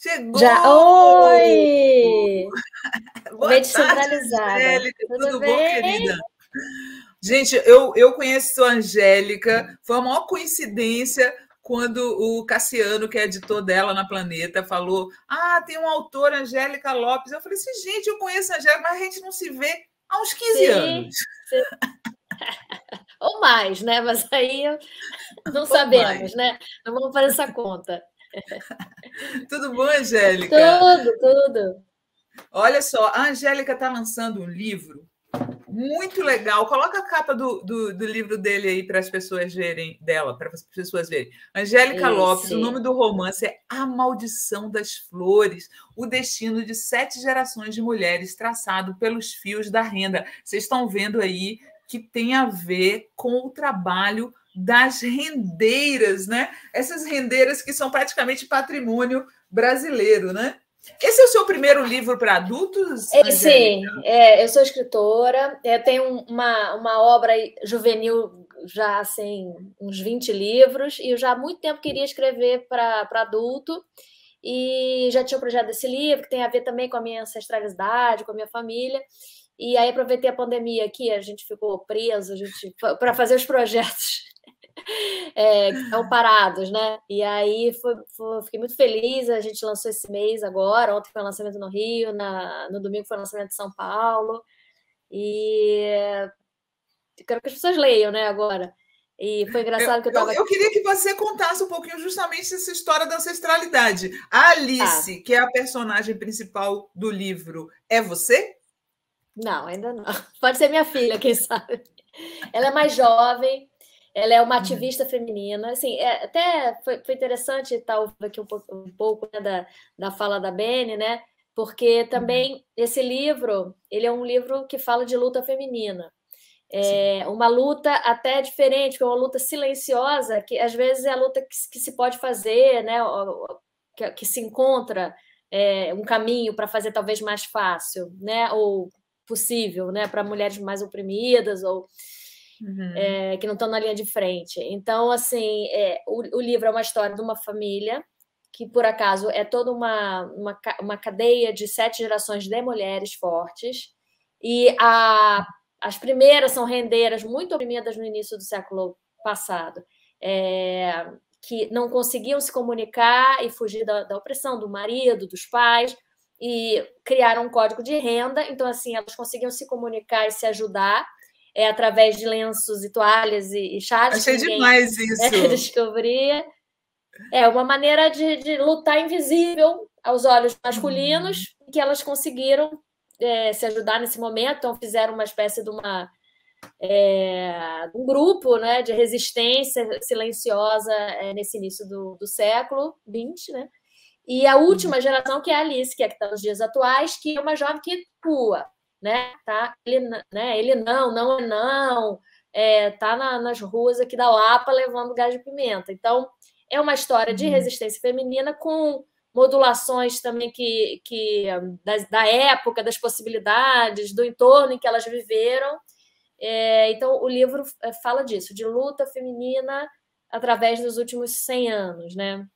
Já. Chegou! Oi! Boa Mente tarde, centralizada. Angélica. Tudo Tudo bom, bem? querida? Gente, eu conheço a Angélica. Foi a maior coincidência quando o Cassiano, que é editor dela na Planeta, falou: Ah, tem uma autora, Angélica Lopes. Eu falei assim, gente, eu conheço a Angélica, mas a gente não se vê há uns 15 Sim, anos. sim. Ou mais, né? Mas aí não Ou sabemos, mais. né? Não vamos fazer essa conta. Tudo bom, Angélica? Tudo, tudo. Olha só, a Angélica está lançando um livro muito legal. Coloca a capa do livro dele aí para as pessoas verem, dela, para as pessoas verem. Angélica Lopes, o nome Esse. do romance é A Maldição das Flores, o destino de 7 gerações de mulheres traçado pelos fios da renda. Vocês estão vendo aí que tem a ver com o trabalho das rendeiras, né? Essas rendeiras que são praticamente patrimônio brasileiro, né? Esse é o seu primeiro livro para adultos, Angélica? Sim, eu sou escritora, tenho uma obra juvenil já assim, uns 20 livros, e eu já há muito tempo queria escrever para adulto, e já tinha o projeto desse livro, que tem a ver também com a minha ancestralidade, com a minha família, e aí aproveitei a pandemia aqui, a gente ficou preso, para fazer os projetos que estão parados, né? E aí fiquei muito feliz. A gente lançou esse mês agora. Ontem foi o lançamento no Rio, no domingo foi o lançamento em São Paulo. E quero que as pessoas leiam, né? Agora. E foi Eu, engraçado que eu eu, estava. eu queria que você contasse um pouquinho justamente essa história da ancestralidade. A Ah, Alice, que é a personagem principal do livro, é você? não, ainda não. Pode ser minha filha, quem sabe. Ela é mais jovem, ela é uma ativista feminina. Assim, até foi interessante estar ouvindo aqui um pouco né, da fala da Bene, né? Porque Uhum. também esse livro, ele é um livro que fala de luta feminina. Sim. É uma luta até diferente, que é uma luta silenciosa, que às vezes é a luta que se pode fazer, né? Que se encontra um caminho para fazer talvez mais fácil, né? Ou possível, né? Para mulheres mais oprimidas ou Uhum. que não estão na linha de frente. Então, assim, o livro é uma história de uma família que, por acaso, é toda uma cadeia de 7 gerações de mulheres fortes. E as primeiras são rendeiras muito oprimidas no início do século passado, que não conseguiam se comunicar e fugir da opressão do marido, dos pais, e criaram um código de renda. Então, assim, elas conseguiam se comunicar e se ajudar através de lenços e toalhas e chás que Achei ninguém demais isso. descobria. É uma maneira de lutar invisível aos olhos Uhum. masculinos, que elas conseguiram se ajudar nesse momento, então fizeram uma espécie de um grupo né, de resistência silenciosa nesse início do século XX, né? E a Uhum. última geração, que é a Alice, que é que está nos dias atuais, que é uma jovem que atua, né? Tá? Ele não é não, tá nas ruas aqui da Lapa levando gás de pimenta. Então, é uma história de Uhum. resistência feminina com modulações também da época, das possibilidades, do entorno em que elas viveram. Então, o livro fala disso, de luta feminina através dos últimos 100 anos, né?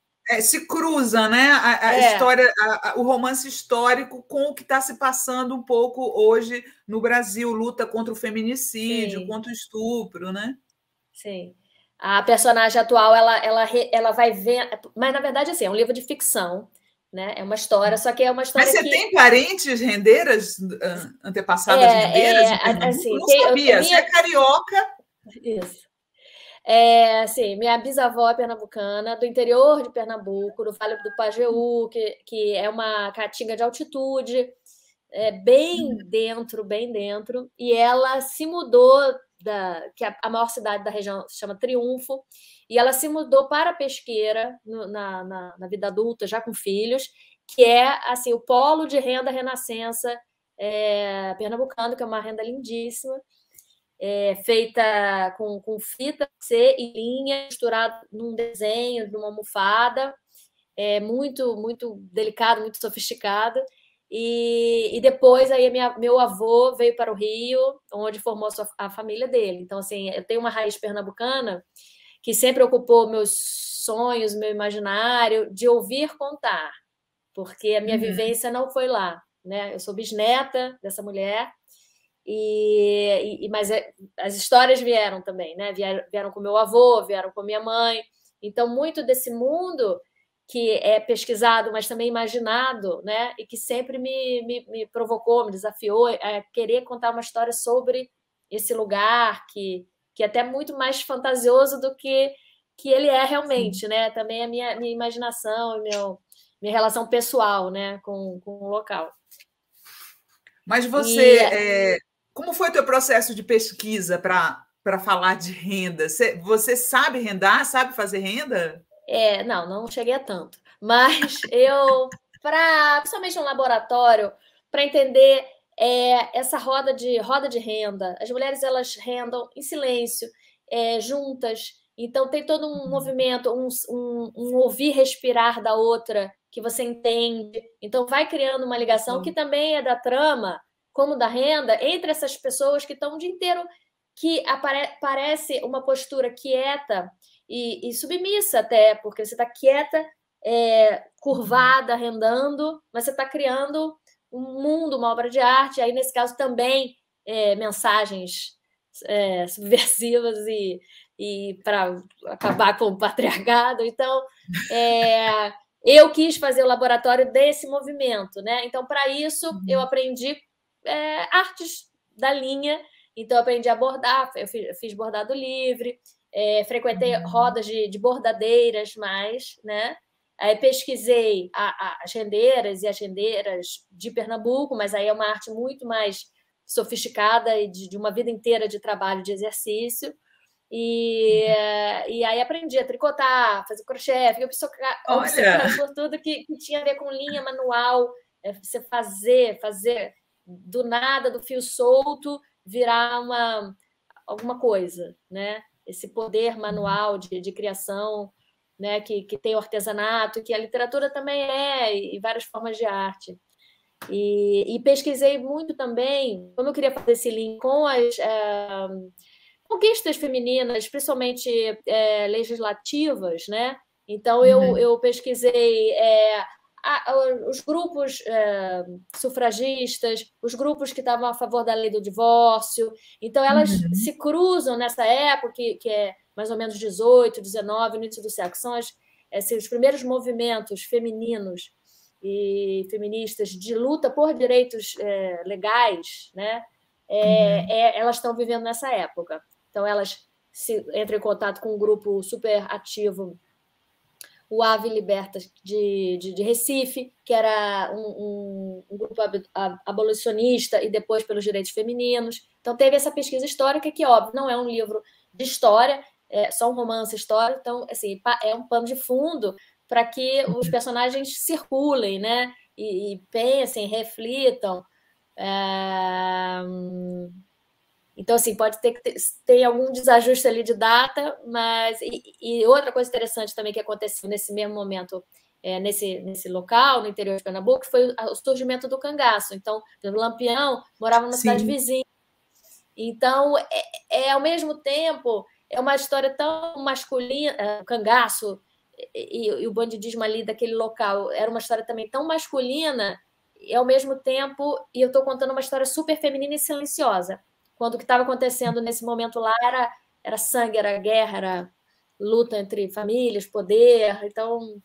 Se cruza, né? A É, história, o romance histórico com o que está se passando um pouco hoje no Brasil, luta contra o feminicídio, sim. contra o estupro, né? Sim. A personagem atual, ela vai ver. Mas, na verdade, assim, é um livro de ficção, né? É uma história, só que é uma Mas história você que. tem parentes rendeiras, antepassadas rendeiras em Pernambuco? Assim, Não sabia. Você é minha. carioca? Isso. Assim, minha bisavó é pernambucana, do interior de Pernambuco, do Vale do Pajeú, que é uma caatinga de altitude, bem dentro, e ela se mudou que a maior cidade da região se chama Triunfo, e ela se mudou para Pesqueira na vida adulta, já com filhos, que é assim o polo de renda renascença pernambucano, que é uma renda lindíssima, feita com fita C e linha, misturada num desenho, numa almofada, muito delicado, muito sofisticado. E depois aí meu avô veio para o Rio, onde formou a família dele. Então, assim, eu tenho uma raiz pernambucana que sempre ocupou meus sonhos, meu imaginário, de ouvir contar. porque a minha Uhum. vivência não foi lá, né? Eu sou bisneta dessa mulher, mas as histórias vieram também, né? Vieram com meu avô, vieram com minha mãe. Então, muito desse mundo que é pesquisado, mas também imaginado, né? E que sempre me provocou, me desafiou a querer contar uma história sobre esse lugar que é até muito mais fantasioso do que ele é Sim. realmente, né? Também a minha imaginação e minha relação pessoal, né, com o local. Mas E como foi o teu processo de pesquisa para falar de renda? Você sabe rendar? Sabe fazer renda? não cheguei a tanto, mas principalmente no laboratório, para entender essa roda de renda, as mulheres elas rendam em silêncio, juntas, então tem todo um movimento, um ouvir respirar da outra que você entende, então vai criando uma ligação que também é da trama, como da renda, entre essas pessoas que estão o dia inteiro, que parece uma postura quieta e submissa até, porque você está quieta, curvada, rendando, mas você está criando um mundo, uma obra de arte, aí nesse caso também mensagens subversivas e para acabar com o patriarcado. Então, eu quis fazer o laboratório desse movimento, né? Então, para isso, eu aprendi artes da linha, então eu aprendi a bordar, eu fiz bordado livre, frequentei rodas de bordadeiras mais, né? Aí pesquisei as rendeiras e as rendeiras de Pernambuco, mas aí é uma arte muito mais sofisticada e de uma vida inteira de trabalho, de exercício. E aí aprendi a tricotar, fazer crochê, fiquei Olha, obcecada por tudo que tinha a ver com linha manual, você fazer do nada, do fio solto, virar alguma coisa, né? Esse poder manual de criação, né? Que tem o artesanato, que a literatura também e várias formas de arte. E pesquisei muito também, como eu queria fazer esse link com as conquistas femininas, principalmente legislativas, né? Então eu pesquisei os grupos sufragistas, os grupos que estavam a favor da lei do divórcio. Então elas se cruzam nessa época que é mais ou menos 18, 19, início do século, são os primeiros movimentos femininos e feministas de luta por direitos legais, né? Elas estão vivendo nessa época. Então, elas entram em contato com um grupo super ativo, o Ave Liberta de Recife, que era um grupo abolicionista e depois pelos direitos femininos. Então, teve essa pesquisa histórica que, óbvio, não é um livro de história, é só um romance histórico. Então, assim, é um pano de fundo para que os personagens circulem, né? E pensem, reflitam. Então, assim, pode ter que ter algum desajuste ali de data, mas. E outra coisa interessante também que aconteceu nesse mesmo momento, nesse local, no interior de Pernambuco, foi o surgimento do cangaço. Então, o Lampião morava numa cidade vizinha. Então, ao mesmo tempo, é uma história tão masculina, o cangaço e o bandidismo ali daquele local, era uma história também tão masculina, e ao mesmo tempo, e eu estou contando uma história super feminina e silenciosa. Quando o que estava acontecendo nesse momento lá era sangue, era guerra, era luta entre famílias, poder. Então,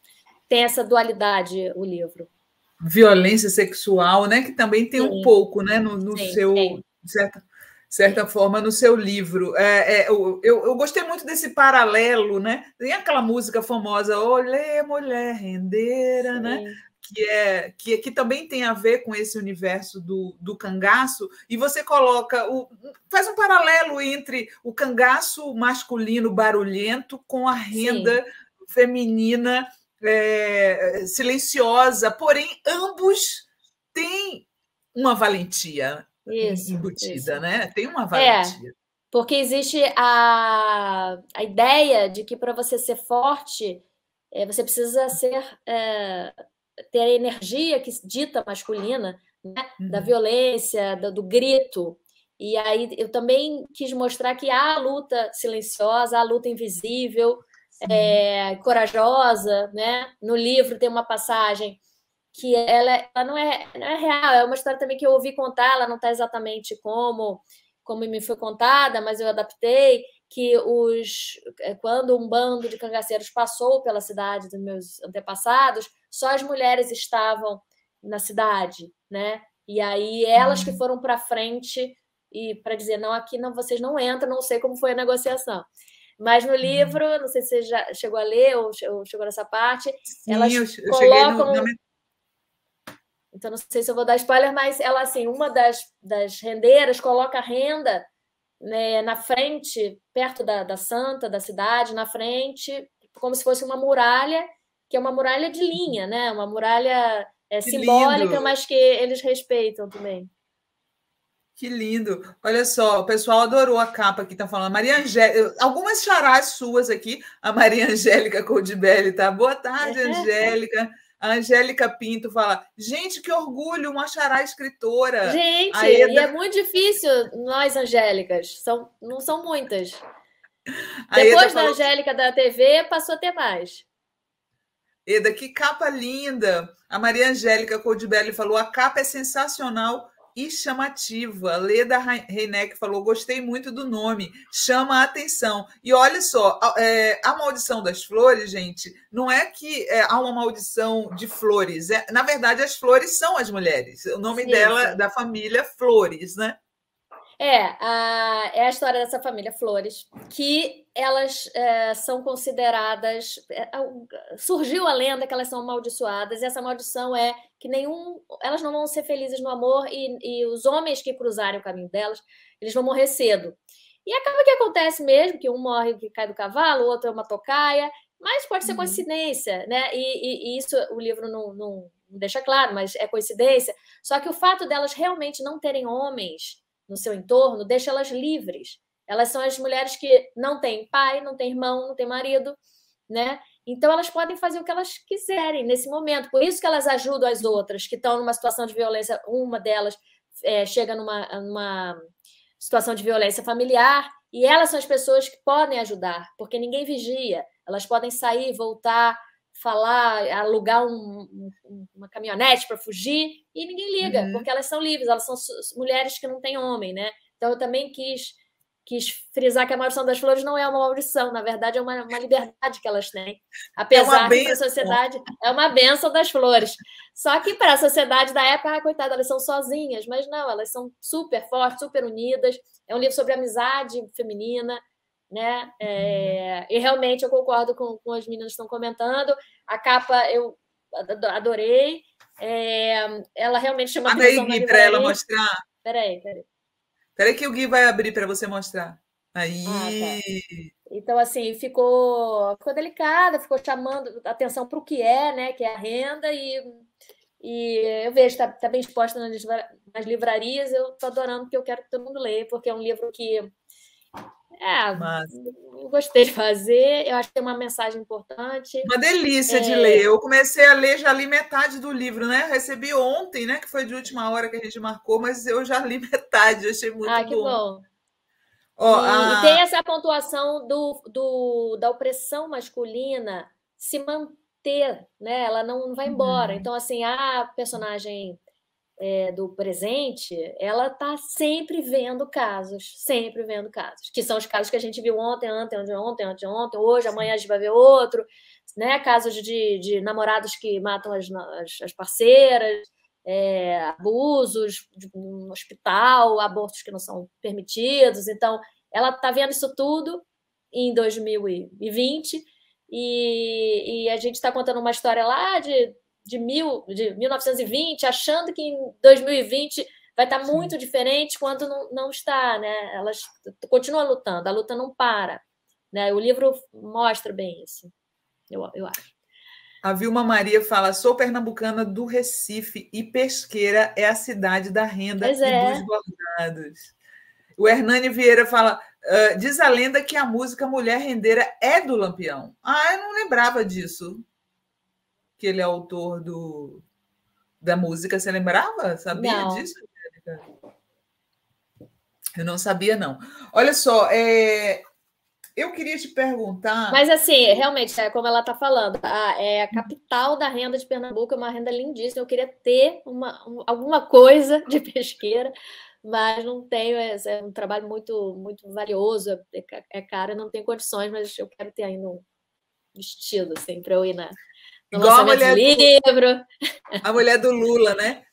tem essa dualidade o livro. Violência sexual, né? Que também tem um pouco, né? No sim, seu, de certa forma, no seu livro. Eu gostei muito desse paralelo, né? Tem aquela música famosa, Olê, mulher rendeira, né? Que também tem a ver com esse universo do cangaço, e você faz um paralelo entre o cangaço masculino barulhento com a renda feminina silenciosa, porém ambos têm uma valentia embutida, né? Tem uma valentia. Porque existe a ideia de que para você ser forte, você precisa ter a energia que dita masculina, né? Da violência, do grito. E aí eu também quis mostrar que há a luta silenciosa, há a luta invisível, corajosa, né? No livro tem uma passagem que ela não é real, é uma história também que eu ouvi contar, ela não está exatamente como me foi contada, mas eu adaptei, que quando um bando de cangaceiros passou pela cidade dos meus antepassados, só as mulheres estavam na cidade, né? E aí elas que foram para frente e para dizer, não, aqui não, vocês não entram, não sei como foi a negociação. Mas no livro, não sei se você já chegou a ler ou chegou nessa parte, Sim, elas eu cheguei colocam. Então, não sei se eu vou dar spoiler, mas ela, assim, uma das rendeiras coloca a renda, né, na frente, perto da santa, da cidade, na frente, como se fosse uma muralha, que é uma muralha de linha, né? Uma muralha Que lindo! simbólica, mas que eles respeitam também. Que lindo. Olha só, o pessoal adorou a capa que está falando. Maria Angélica, algumas charás suas aqui. A Maria Angélica Coldibelli, tá? Boa tarde, Angélica. A Angélica Pinto fala: gente, que orgulho, uma chará escritora. Gente, A e é Eda, muito difícil nós, Angélicas. Não são muitas. a Eda Depois da falou: Angélica da TV, passou a ter mais. Eda, que capa linda. A Maria Angélica Coldibelli falou: a capa é sensacional e chamativa. Leda Reineck falou: gostei muito do nome, chama a atenção. E olha só, a maldição das flores, gente, não é que há uma maldição de flores. Na verdade, as flores são as mulheres. O nome dela, Sim. da família, Flores, né? É a história dessa família Flores, que elas são consideradas. Surgiu a lenda que elas são amaldiçoadas, e essa maldição é que elas não vão ser felizes no amor, e os homens que cruzarem o caminho delas, eles vão morrer cedo. E acaba que acontece mesmo, que um morre que cai do cavalo, o outro é uma tocaia, mas pode ser coincidência, né? E isso o livro não deixa claro, mas é coincidência. Só que o fato delas realmente não terem homens no seu entorno deixa elas livres. Elas são as mulheres que não têm pai, não têm irmão, não têm marido, né? Então elas podem fazer o que elas quiserem nesse momento. Por isso que elas ajudam as outras que estão numa situação de violência. Uma delas chega numa situação de violência familiar, e elas são as pessoas que podem ajudar, porque ninguém vigia. Elas podem sair, voltar, falar, alugar uma caminhonete para fugir, e ninguém liga, porque elas são livres, elas são mulheres que não têm homem, né? Então eu também quis frisar que a maldição das flores não é uma maldição, na verdade é uma liberdade que elas têm, apesar que para a sociedade é uma bênção das flores. Só que para a sociedade da época, coitada, elas são sozinhas, mas não, elas são super fortes, super unidas. É um livro sobre amizade feminina, né? E realmente eu concordo com as meninas que estão comentando. A capa eu adorei. Ela realmente chama atenção na Gui, para ela livraria. mostrar. Peraí. Peraí que o Gui vai abrir para você mostrar. Aí. Tá. Então, assim, ficou delicada, ficou chamando atenção para o que é, né? Que é a renda, e eu vejo que está bem exposta nas livrarias. Eu estou adorando, porque eu quero que todo mundo leia, porque é um livro que eu gostei de fazer, eu acho que tem uma mensagem importante. Uma delícia de ler. Eu comecei a ler, já li metade do livro, né? Recebi ontem, né? Que foi de última hora que a gente marcou, mas eu já li metade, achei muito Que bom. bom. E tem essa pontuação da opressão masculina se manter, né? Ela não vai embora. Então, assim, a personagem do presente, ela está sempre vendo casos, que são os casos que a gente viu ontem, hoje, amanhã a gente vai ver outro, né? Casos de namorados que matam as parceiras, abusos no hospital, abortos que não são permitidos. Então, ela está vendo isso tudo em 2020, e a gente está contando uma história lá de 1920, achando que em 2020 vai estar muito diferente, quando não está, né? Elas continuam lutando, a luta não para, né? O livro mostra bem isso, eu acho. A Vilma Maria fala: sou pernambucana do Recife e Pesqueira é a cidade da renda e dos bordados. O Hernani Vieira fala: diz a lenda que a música Mulher Rendeira é do Lampião. Eu não lembrava disso. Que ele é autor da música. Você lembrava? Sabia disso, Angélica? Eu não sabia, não. Olha só, Eu queria te perguntar. Mas, assim, realmente, como ela está falando, a capital da renda de Pernambuco é uma renda lindíssima. Eu queria ter alguma coisa de pesqueira, mas não tenho. É um trabalho muito, muito valioso, é caro, não tenho condições, mas eu quero ter ainda um vestido, assim, para eu ir no Igual lançamento de livro. a mulher do Lula, né?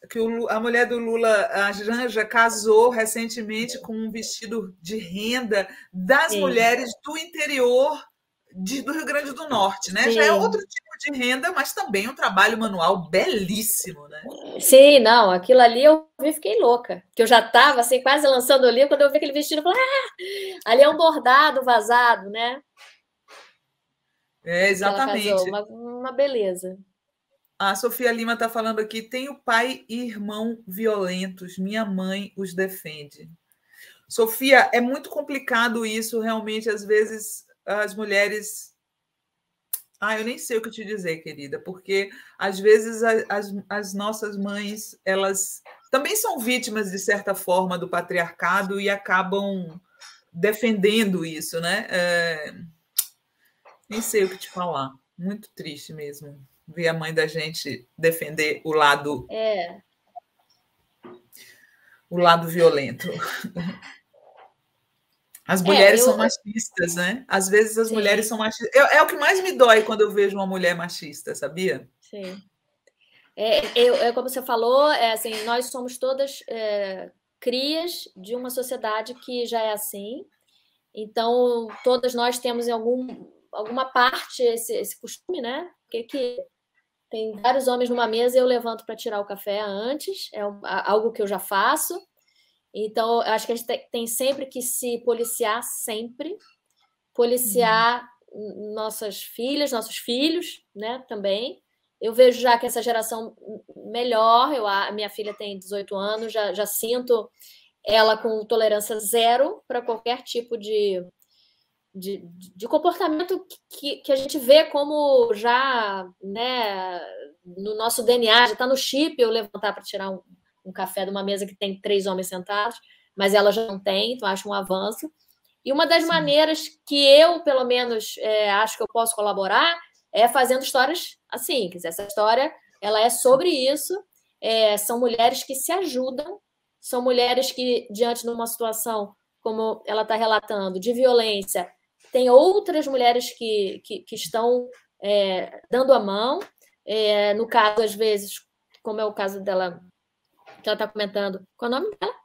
A mulher do Lula, a Janja, casou recentemente com um vestido de renda das Sim, mulheres do interior do Rio Grande do Norte, né? Já é sim. outro tipo de renda, mas também um trabalho manual belíssimo, né? Sim, não, aquilo ali eu vi, fiquei louca. Que eu já estava assim, quase lançando o livro, quando eu vi aquele vestido, eu falei, ali é um bordado vazado, né? É, Que ela casou, exatamente. uma beleza. A Sofia Lima está falando aqui: tenho pai e irmão violentos, minha mãe os defende. Sofia, é muito complicado isso, realmente, às vezes as mulheres. Eu nem sei o que te dizer, querida, porque às vezes as nossas mães, elas também são vítimas, de certa forma, do patriarcado e acabam defendendo isso, né? Nem sei o que te falar. Muito triste mesmo ver a mãe da gente defender o lado violento. As mulheres são machistas, né? Às vezes as mulheres Sim, são machistas. É o que mais me dói quando eu vejo uma mulher machista, sabia? sim. Como você falou, assim, nós somos todas crias de uma sociedade que já é assim. Então, todas nós temos em alguma parte esse costume, né? Que tem vários homens numa mesa e eu levanto para tirar o café antes, algo que eu já faço. Então, acho que a gente tem sempre que se policiar, sempre. Policiar nossas filhas, nossos filhos, né, também. Eu vejo já que essa geração melhor, a minha filha tem 18 anos, já sinto ela com tolerância zero para qualquer tipo de comportamento que a gente vê como já, né, no nosso DNA, já está no chip eu levantar para tirar um café de uma mesa que tem 3 homens sentados, mas ela já não tem, então acho um avanço. E uma das Sim. maneiras que eu, pelo menos, acho que eu posso colaborar é fazendo histórias assim. Quer dizer, essa história ela é sobre isso. São mulheres que se ajudam, são mulheres que, diante de uma situação, como ela está relatando, de violência, tem outras mulheres que estão dando a mão. No caso, às vezes, como é o caso dela, que ela está comentando, qual é o nome dela?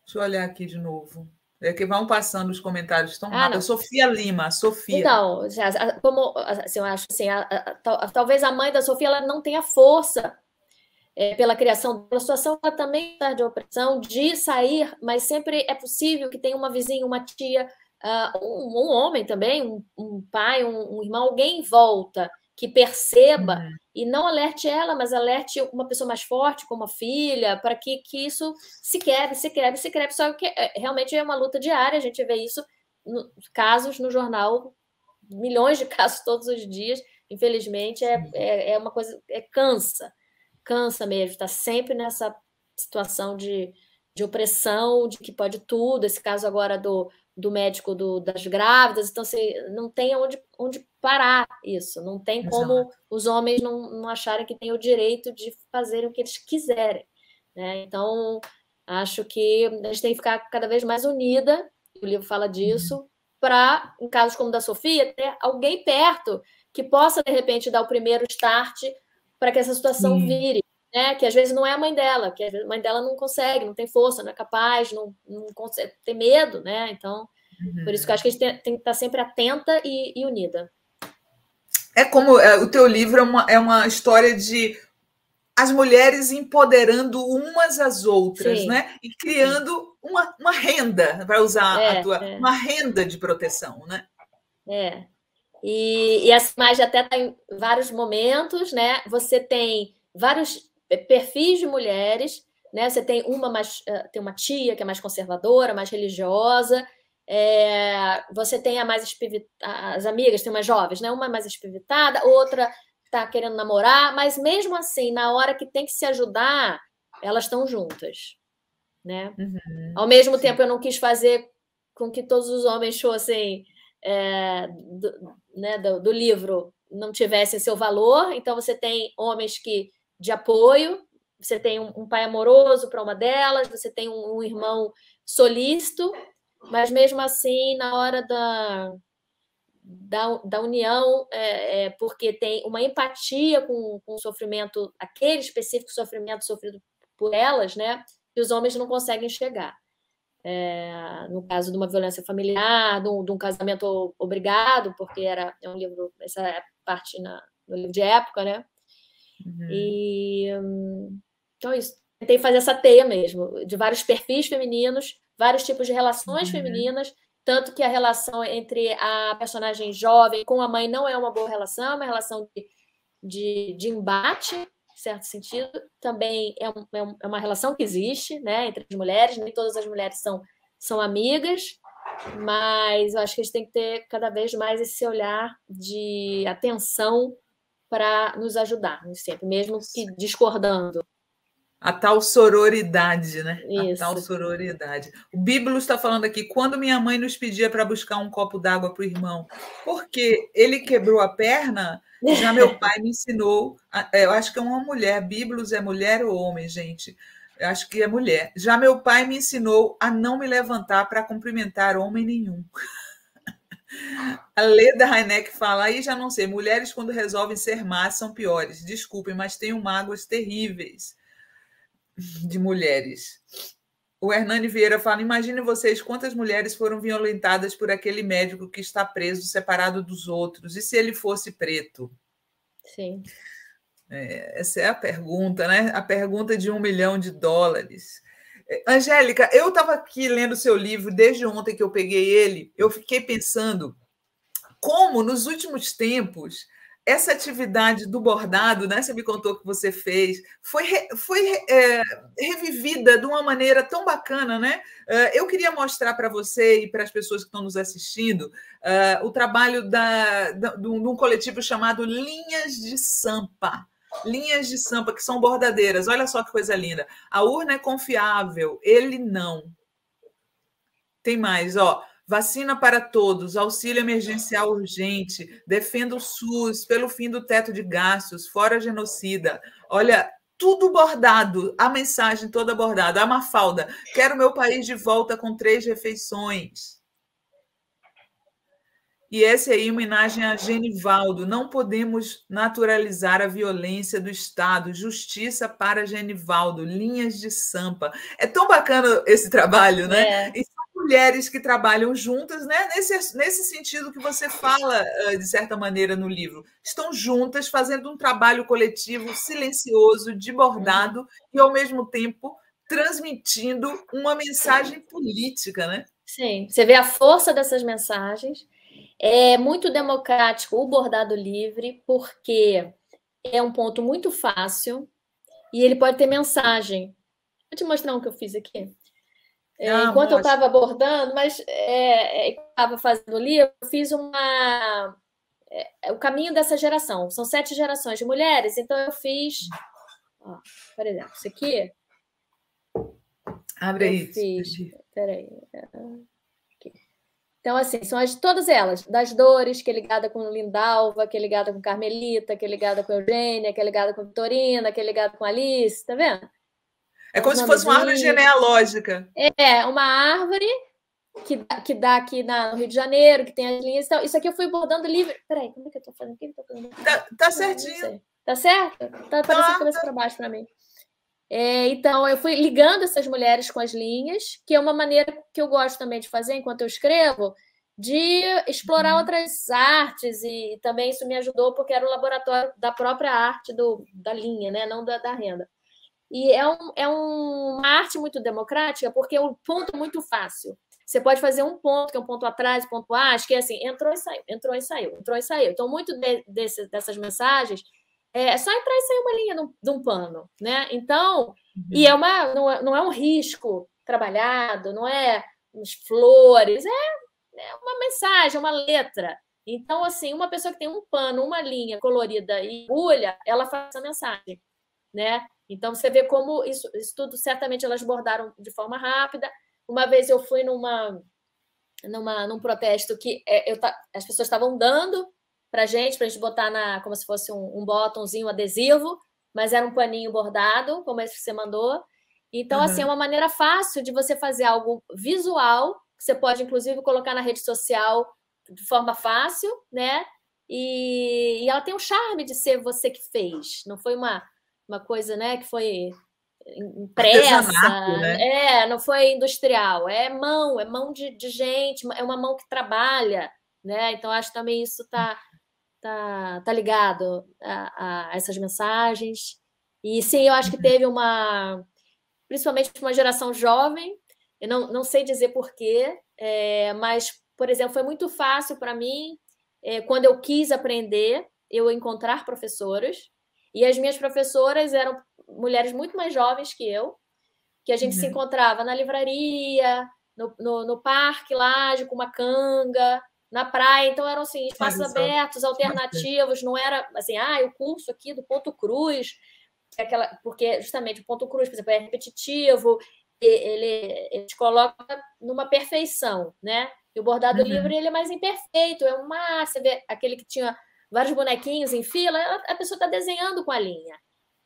Deixa eu olhar aqui de novo. É que vão passando os comentários tão rápido. Não. Sofia Lima, Sofia. Então, como assim, eu acho assim, talvez a mãe da Sofia ela não tenha força pela criação da situação, ela também está de opressão, de sair, mas sempre é possível que tenha uma vizinha, uma tia, um homem também, um pai, um irmão, alguém em volta que perceba e não alerte ela, mas alerte uma pessoa mais forte, como a filha, para que isso se quebre, se quebre, se quebre. Só que realmente é uma luta diária, a gente vê isso, casos no jornal, milhões de casos todos os dias, infelizmente, é uma coisa, cansa mesmo, está sempre nessa situação de opressão, de que pode tudo, esse caso agora do médico das grávidas, então assim, não tem onde parar isso, não tem como os homens não acharem que têm o direito de fazer o que eles quiserem, né? Então, acho que a gente tem que ficar cada vez mais unida, o livro fala disso, para, em casos como o da Sofia, ter alguém perto que possa, de repente, dar o primeiro start para que essa situação vire, né? Que às vezes não é a mãe dela, que a mãe dela não consegue, não tem força, não é capaz, não consegue, tem medo, né? Então, por isso que eu acho que a gente tem que estar sempre atenta e unida. É como o teu livro é uma história de as mulheres empoderando umas às outras, Sim, né? E criando uma renda, para usar uma renda de proteção, né? E essa imagem até está em vários momentos, né? Você tem vários perfis de mulheres, né? Você tem tem uma tia que é mais conservadora, mais religiosa. Você tem as amigas, tem umas jovens, né? Uma mais espivitada, outra está querendo namorar, mas mesmo assim, na hora que tem que se ajudar, elas estão juntas, né? Ao mesmo tempo, eu não quis fazer com que todos os homens fossem né, do livro não tivessem seu valor. Então, você tem homens de apoio, você tem um pai amoroso para uma delas, você tem um irmão solícito, mas mesmo assim, na hora da união, porque tem uma empatia com o sofrimento, aquele específico sofrimento sofrido por elas, né? Que os homens não conseguem chegar. No caso de uma violência familiar, de um casamento obrigado, porque é um livro, essa é parte no livro de época, né? Então, isso. Tentei fazer essa teia mesmo, de vários perfis femininos, vários tipos de relações femininas, tanto que a relação entre a personagem jovem com a mãe não é uma boa relação, é uma relação de embate, em certo sentido. Também é uma relação que existe, né, entre as mulheres, nem todas as mulheres são amigas, mas eu acho que a gente tem que ter cada vez mais esse olhar de atenção para nos ajudar, sempre, mesmo que discordando. A tal sororidade, né? Isso. A tal sororidade. O Bíblia está falando aqui, quando minha mãe nos pedia para buscar um copo d'água para o irmão, porque ele quebrou a perna, já meu pai me ensinou, eu acho que é uma mulher, Bíblios é mulher ou homem, gente? Eu acho que é mulher. Já meu pai me ensinou a não me levantar para cumprimentar homem nenhum. A Leda Heineck fala, aí já não sei, mulheres quando resolvem ser más são piores. Desculpem, mas tenho mágoas terríveis de mulheres. O Hernani Vieira fala, imagine vocês quantas mulheres foram violentadas por aquele médico que está preso, separado dos outros, e se ele fosse preto? Sim. Essa é a pergunta, né? A pergunta de $1 milhão. Angélica, eu estava aqui lendo o seu livro, desde ontem que eu peguei ele, eu fiquei pensando como, nos últimos tempos, essa atividade do bordado, né, você me contou que você fez, foi revivida de uma maneira tão bacana, né? Eu queria mostrar para você e para as pessoas que estão nos assistindo o trabalho de um coletivo chamado Linhas de Sampa. Linhas de Sampa, que são bordadeiras. Olha só que coisa linda. A urna é confiável, ele não. Tem mais, ó. Vacina para todos, auxílio emergencial urgente, defenda o SUS, pelo fim do teto de gastos, fora genocida. Olha, tudo bordado, a mensagem toda bordada. A Mafalda, quero meu país de volta com 3 refeições. E essa aí, homenagem a Genivaldo. Não podemos naturalizar a violência do Estado. Justiça para Genivaldo. Linhas de Sampa. É tão bacana esse trabalho, né? E são mulheres que trabalham juntas, né? Nesse sentido que você fala, de certa maneira, no livro. Estão juntas, fazendo um trabalho coletivo silencioso, de bordado, e, ao mesmo tempo, transmitindo uma mensagem política, né? Sim, você vê a força dessas mensagens. É muito democrático o bordado livre, porque é um ponto muito fácil e ele pode ter mensagem. Vou te mostrar um que eu fiz aqui. Enquanto eu estava bordando, mas estava fazendo o livro, eu fiz o caminho dessa geração. São 7 gerações de mulheres, então eu fiz... Ó, por exemplo, isso aqui... Abre aí. Peraí. Então, assim, são todas elas, das Dores, que é ligada com Lindalva, que é ligada com Carmelita, que é ligada com Eugênia, que é ligada com Vitorina, que é ligada com Alice, tá vendo? É como se fosse uma árvore genealógica. É, uma árvore que dá aqui no Rio de Janeiro, que tem as linhas. Então, isso aqui eu fui bordando livre. Peraí, como é que eu tô fazendo? O que eu tô fazendo? Tá certinho. Tá certo? Tá aparecendo cabeça para baixo para mim. Então, eu fui ligando essas mulheres com as linhas, que é uma maneira que eu gosto também de fazer enquanto eu escrevo, de explorar outras artes, e também isso me ajudou porque era o laboratório da própria arte da linha, né? Não da renda. E é uma arte muito democrática porque o ponto é muito fácil. Você pode fazer um ponto, que é um ponto atrás, ponto A, que é assim, entrou e saiu, entrou e saiu, entrou e saiu. Então, muito dessas mensagens é só entrar e sair uma linha de um pano, né? Então, e não é um risco trabalhado, não é uns flores, é uma mensagem, uma letra. Então, assim, uma pessoa que tem um pano, uma linha colorida e agulha, ela faz essa mensagem, né? Então, você vê como isso tudo, certamente, elas bordaram de forma rápida. Uma vez eu fui num protesto que as pessoas estavam dando para a gente botar como se fosse um botãozinho adesivo, mas era um paninho bordado, como esse que você mandou. Então, assim, é uma maneira fácil de você fazer algo visual, que você pode, inclusive, colocar na rede social de forma fácil, né? E ela tem um charme de ser você que fez. Não foi uma coisa, né, que foi impressa, né? Não foi industrial, é mão de gente, é uma mão que trabalha, né? Então, acho que também isso tá ligado a essas mensagens. E sim, eu acho que teve principalmente uma geração jovem, eu não sei dizer porquê, mas, por exemplo, foi muito fácil para mim, quando eu quis aprender, eu encontrar professoras, e as minhas professoras eram mulheres muito mais jovens que eu, que a gente se encontrava na livraria, no parque lá, com uma canga, na praia. Então, eram assim, espaços abertos, alternativos, não era assim, o curso aqui do Ponto Cruz, porque justamente o Ponto Cruz, por exemplo, é repetitivo, ele te coloca numa perfeição, né? E o bordado livre, ele é mais imperfeito, você vê aquele que tinha vários bonequinhos em fila, a pessoa está desenhando com a linha,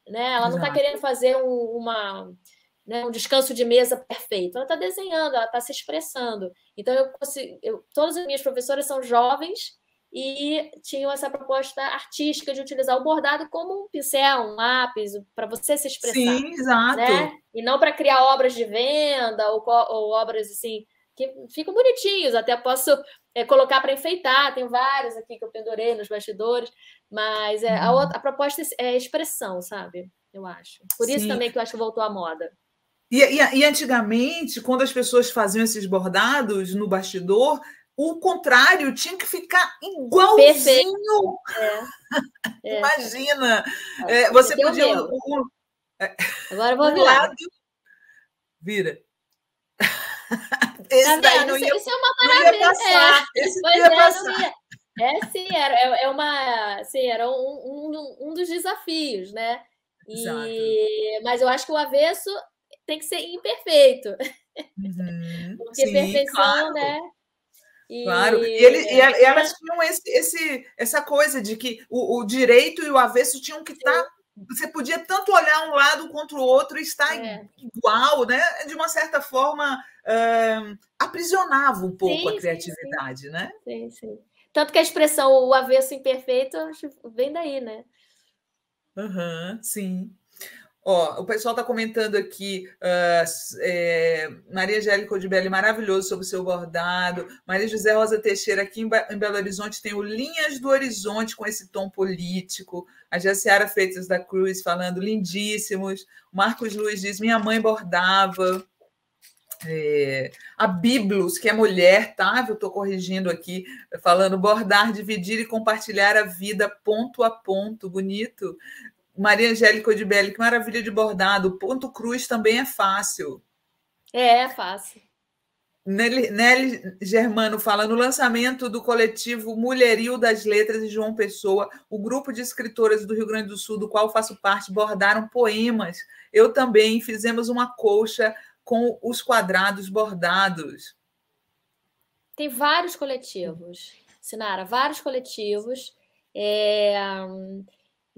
né? Ela não está querendo fazer um descanso de mesa perfeito, ela está desenhando, ela está se expressando. Então, todas as minhas professoras são jovens e tinham essa proposta artística de utilizar o bordado como um pincel, um lápis, para você se expressar. Sim, exato. Né? E não para criar obras de venda ou obras assim que ficam bonitinhos, até posso colocar para enfeitar, tem vários aqui que eu pendurei nos bastidores, mas a proposta é expressão, sabe? Eu acho. Por isso também que eu acho que voltou à moda. E antigamente, quando as pessoas faziam esses bordados no bastidor, o contrário tinha que ficar igualzinho. Imagina! Você podia. Agora eu vou virar. Vira. Esse daí não ia, isso é uma maravilha. Não ia passar. Esse não ia passar. Sim, era um dos desafios, né? Mas eu acho que o avesso tem que ser imperfeito. Porque perfeição, claro. né? Claro. E elas tinham essa coisa de que o direito e o avesso tinham que estar. Você podia tanto olhar um lado quanto o outro e estar igual, né? De uma certa forma, aprisionava um pouco a criatividade, né? Sim. Tanto que a expressão o avesso imperfeito vem daí, né? Sim. O pessoal está comentando aqui, Maria Angélica Odibelli, maravilhoso sobre o seu bordado. Maria José Rosa Teixeira, aqui em Belo Horizonte, tem o Linhas do Horizonte com esse tom político. A Jaciara Freitas da Cruz falando, lindíssimos. Marcos Luiz diz, minha mãe bordava. A Biblos, que é mulher, tá? Eu estou corrigindo aqui, falando bordar, dividir e compartilhar a vida ponto a ponto. Bonito. Maria Angélica Odibelli, que maravilha de bordado. Ponto cruz também é fácil. É fácil. Nelly Germano fala, no lançamento do coletivo Mulheril das Letras de João Pessoa, o grupo de escritoras do Rio Grande do Sul, do qual faço parte, bordaram poemas. Eu também fizemos uma colcha com os quadrados bordados. Tem vários coletivos, Sinara, vários coletivos.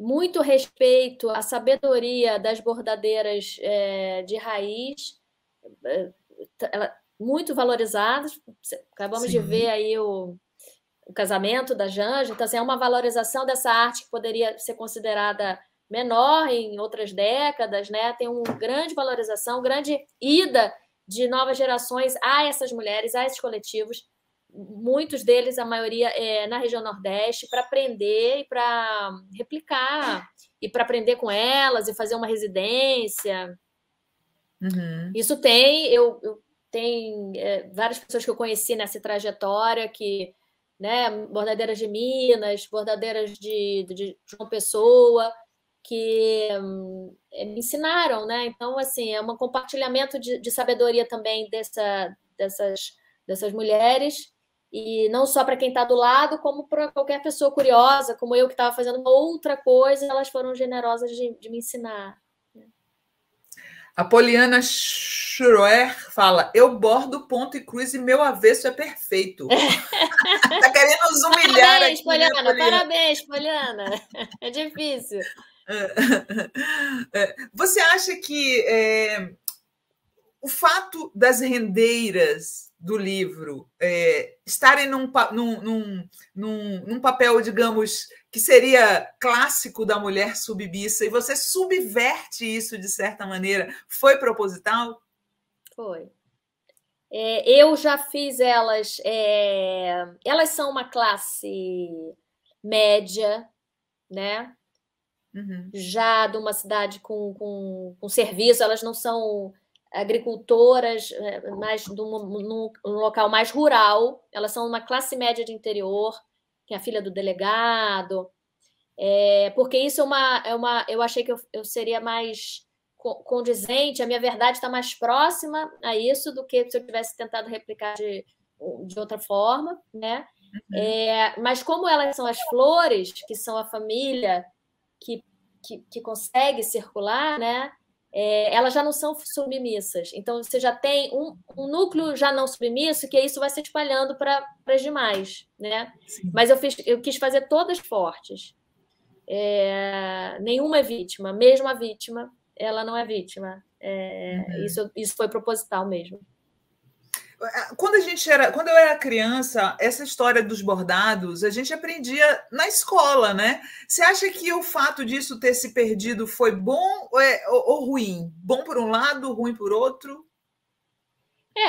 Muito respeito à sabedoria das bordadeiras de raiz, muito valorizadas. Acabamos de ver aí o casamento da Janja, então assim, é uma valorização dessa arte que poderia ser considerada menor em outras décadas, né? Tem uma grande valorização, grande ida de novas gerações a essas mulheres, a esses coletivos. Muitos deles, a maioria, na região Nordeste, para aprender e para replicar, e para aprender com elas e fazer uma residência. Isso eu tenho várias pessoas que eu conheci nessa trajetória, que, né, bordadeiras de Minas, bordadeiras de João Pessoa, que me ensinaram, né? Então, assim, é um compartilhamento de sabedoria também dessas mulheres. E não só para quem está do lado, como para qualquer pessoa curiosa, como eu que estava fazendo uma outra coisa, elas foram generosas de me ensinar. A Poliana Schroer fala: eu bordo ponto e cruz e meu avesso é perfeito. Tá querendo nos humilhar Parabéns, aqui, né, Poliana, Poliana? parabéns, Poliana. É difícil. Você acha que o fato das rendeiras do livro estarem num papel, digamos, que seria clássico da mulher submissa, e você subverte isso de certa maneira, foi proposital? Foi. Eu já fiz elas. Elas são uma classe média, né? Uhum. Já de uma cidade com serviço, elas não são agricultoras, mas num local mais rural, elas são uma classe média de interior, que é a filha do delegado, porque isso eu achei que eu seria mais condizente, a minha verdade está mais próxima a isso do que se eu tivesse tentado replicar de outra forma, né? Mas como elas são as flores, que são a família que consegue circular, né? Elas já não são submissas. Então, você já tem um núcleo já não submisso, que isso vai se espalhando para as demais, né? Sim. Mas eu quis fazer todas fortes. Nenhuma é vítima. Mesmo a vítima, ela não é vítima. Isso foi proposital mesmo. Quando eu era criança, essa história dos bordados, a gente aprendia na escola, né? Você acha que o fato disso ter se perdido foi bom ou ruim? Bom por um lado, ruim por outro?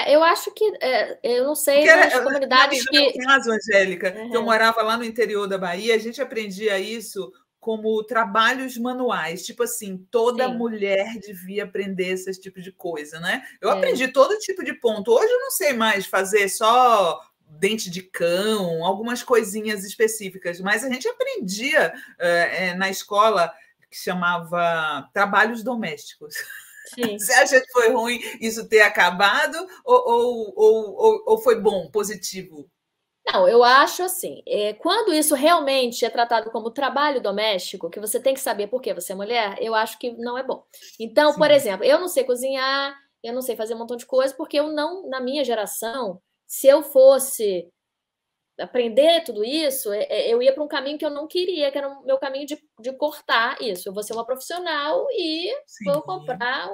Eu acho que, eu não sei, Porque nas comunidades no meu caso, Angélica, que eu Uhum. morava lá no interior da Bahia, a gente aprendia isso como trabalhos manuais, tipo assim, toda Sim. mulher devia aprender esse tipo de coisa, né? Eu aprendi todo tipo de ponto. Hoje eu não sei mais fazer só dente de cão, algumas coisinhas específicas, mas a gente aprendia na escola que chamava trabalhos domésticos. Sim. Você acha que foi ruim isso ter acabado ou foi bom, positivo? Não, eu acho assim, quando isso realmente é tratado como trabalho doméstico, que você tem que saber por que você é mulher, eu acho que não é bom. Então, por Sim. exemplo, eu não sei cozinhar, eu não sei fazer um montão de coisa, porque eu não, na minha geração, se eu fosse aprender tudo isso, eu ia para um caminho que eu não queria, que era o meu caminho de cortar isso. Eu vou ser uma profissional e vou Sim. comprar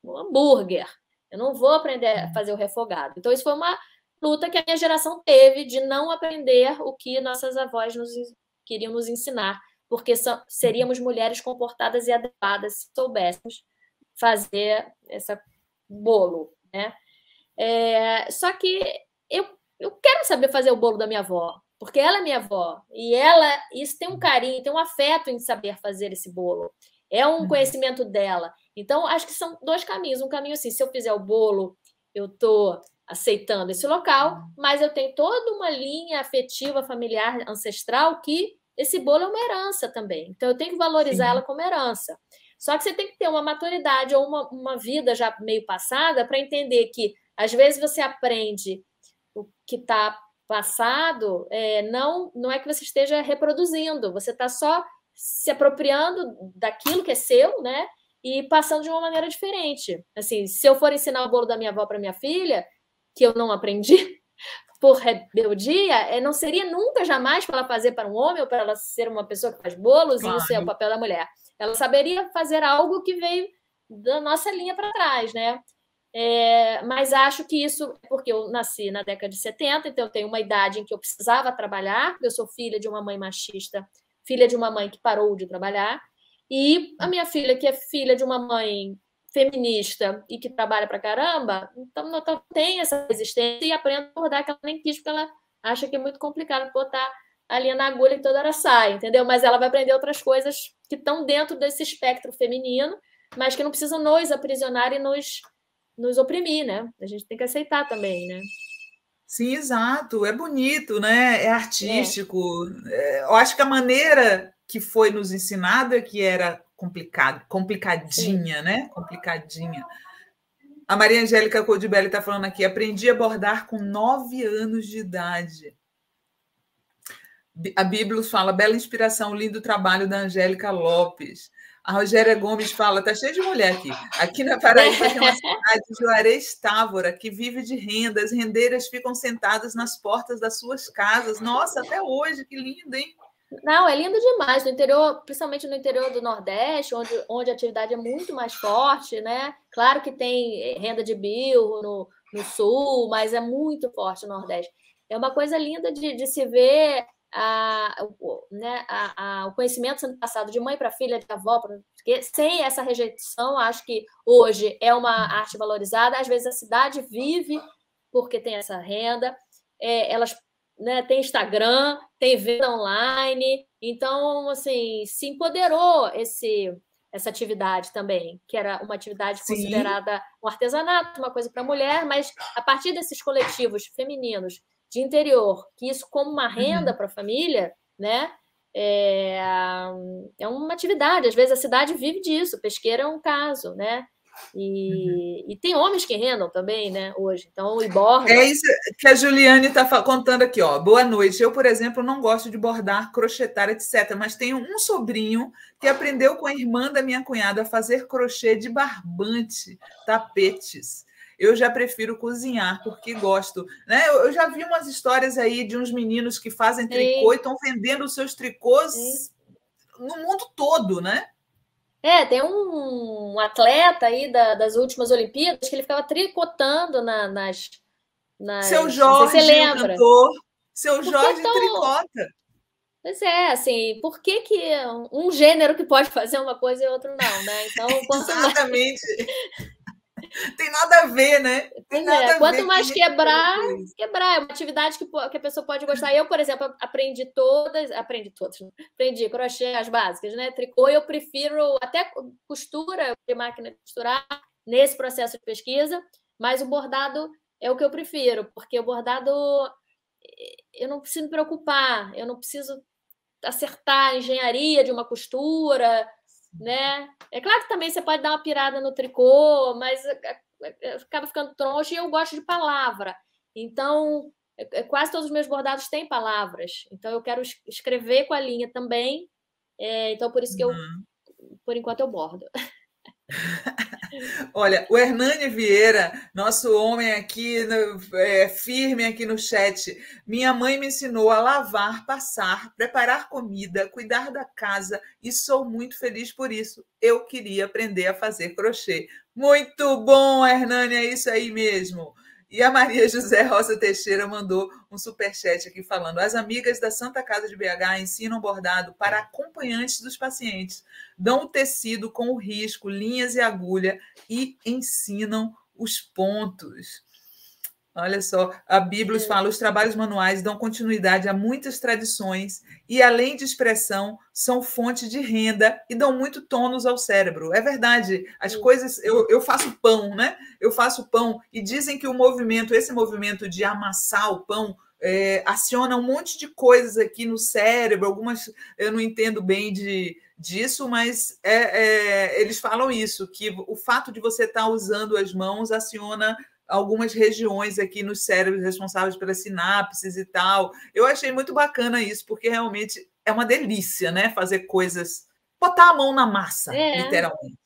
um hambúrguer. Eu não vou aprender a fazer o refogado. Então, isso foi uma luta que a minha geração teve de não aprender o que nossas avós queriam nos ensinar, porque seríamos mulheres comportadas e adequadas se soubéssemos fazer esse bolo, né? Só que eu quero saber fazer o bolo da minha avó, porque ela é minha avó e isso tem um carinho, tem um afeto em saber fazer esse bolo. É um conhecimento dela. Então, acho que são dois caminhos. Um caminho assim, se eu fizer o bolo, eu estou aceitando esse local, mas eu tenho toda uma linha afetiva, familiar, ancestral, que esse bolo é uma herança também. Então, eu tenho que valorizar ela como herança. Só que você tem que ter uma maturidade ou uma vida já meio passada para entender que, às vezes, você aprende o que está passado, não é que você esteja reproduzindo, você está só se apropriando daquilo que é seu, né? E passando de uma maneira diferente. Assim, se eu for ensinar o bolo da minha avó para minha filha, que eu não aprendi por rebeldia, não seria nunca jamais para ela fazer para um homem ou para ela ser uma pessoa que faz bolos, claro. E isso é o papel da mulher. Ela saberia fazer algo que veio da nossa linha para trás, né? Mas acho que isso, porque eu nasci na década de 70, então eu tenho uma idade em que eu precisava trabalhar, porque eu sou filha de uma mãe machista, filha de uma mãe que parou de trabalhar, e a minha filha, que é filha de uma mãe feminista e que trabalha pra caramba, então não tem essa resistência e aprende a bordar que ela nem quis, porque ela acha que é muito complicado botar a linha na agulha e toda hora sai, entendeu? Mas ela vai aprender outras coisas que estão dentro desse espectro feminino, mas que não precisam nos aprisionar e nos oprimir, né? A gente tem que aceitar também, né? Sim, exato. É bonito, né? É artístico. Eu acho que a maneira que foi nos ensinada que era complicadinha, né? Complicadinha. A Maria Angélica Codibelli está falando aqui, aprendi a bordar com 9 anos de idade. A Bíblia fala, bela inspiração, lindo trabalho da Angélica Lopes. A Rogéria Gomes fala, tá cheio de mulher aqui. Aqui na Paraíba tem uma cidade, Juarez Távora, que vive de renda. As rendeiras ficam sentadas nas portas das suas casas. Nossa, até hoje, que lindo, hein? Não, é lindo demais. No interior, principalmente no interior do Nordeste, onde a atividade é muito mais forte, né? Claro que tem renda de bilro no Sul, mas é muito forte no Nordeste. É uma coisa linda de se ver o conhecimento sendo passado de mãe para filha, de avó, porque sem essa rejeição, acho que hoje é uma arte valorizada. Às vezes a cidade vive porque tem essa renda, elas, né, tem Instagram, tem venda online, então assim se empoderou essa atividade também, que era uma atividade considerada um artesanato, uma coisa para mulher, mas a partir desses coletivos femininos de interior, que isso como uma renda para a família, né? É uma atividade. Às vezes a cidade vive disso. Pesqueira é um caso, né? E tem homens que rendam também, né? Hoje. Então, e borda. É isso que a Juliane está contando aqui, ó. Boa noite. Eu, por exemplo, não gosto de bordar, crochetar, etc. Mas tenho um sobrinho que aprendeu com a irmã da minha cunhada a fazer crochê de barbante, tapetes. Eu já prefiro cozinhar, porque gosto. Né? Eu já vi umas histórias aí de uns meninos que fazem tricô e estão vendendo os seus tricôs no mundo todo, né? Tem um atleta aí das últimas Olimpíadas que ele ficava tricotando nas Seu Jorge, o cantor. Seu Jorge tricota. Pois é, assim, por que um gênero que pode fazer uma coisa e outro não, né? Então, exatamente. Tem nada a ver, né? Quanto mais quebrar, é uma atividade que a pessoa pode gostar. Eu, por exemplo, aprendi crochê, as básicas, né? Tricô, eu prefiro até costura, de máquina de costurar, nesse processo de pesquisa, mas o bordado é o que eu prefiro, porque o bordado eu não preciso me preocupar, eu não preciso acertar a engenharia de uma costura, né? É claro que também você pode dar uma pirada no tricô, mas acaba ficando troncho e eu gosto de palavra. Então, quase todos os meus bordados têm palavras. Então, eu quero escrever com a linha também. Então, por isso que por enquanto, eu bordo. Olha, o Hernani Vieira, nosso homem aqui, firme aqui no chat. Minha mãe me ensinou a lavar, passar, preparar comida, cuidar da casa e sou muito feliz por isso. Eu queria aprender a fazer crochê. Muito bom, Hernani, é isso aí mesmo. E a Maria José Rosa Teixeira mandou um superchat aqui falando: as amigas da Santa Casa de BH ensinam bordado para acompanhantes dos pacientes, dão o tecido com o risco, linhas e agulha e ensinam os pontos. Olha só, a Bíblia fala: os trabalhos manuais dão continuidade a muitas tradições e, além de expressão, são fonte de renda e dão muito tônus ao cérebro. É verdade, as coisas... Eu faço pão, né? Eu faço pão e dizem que esse movimento de amassar o pão aciona um monte de coisas aqui no cérebro, algumas eu não entendo bem disso, mas eles falam isso, que o fato de você estar usando as mãos aciona algumas regiões aqui nos cérebros responsáveis pelas sinapses e tal. Eu achei muito bacana isso, porque realmente é uma delícia, né? Fazer coisas, botar a mão na massa, literalmente.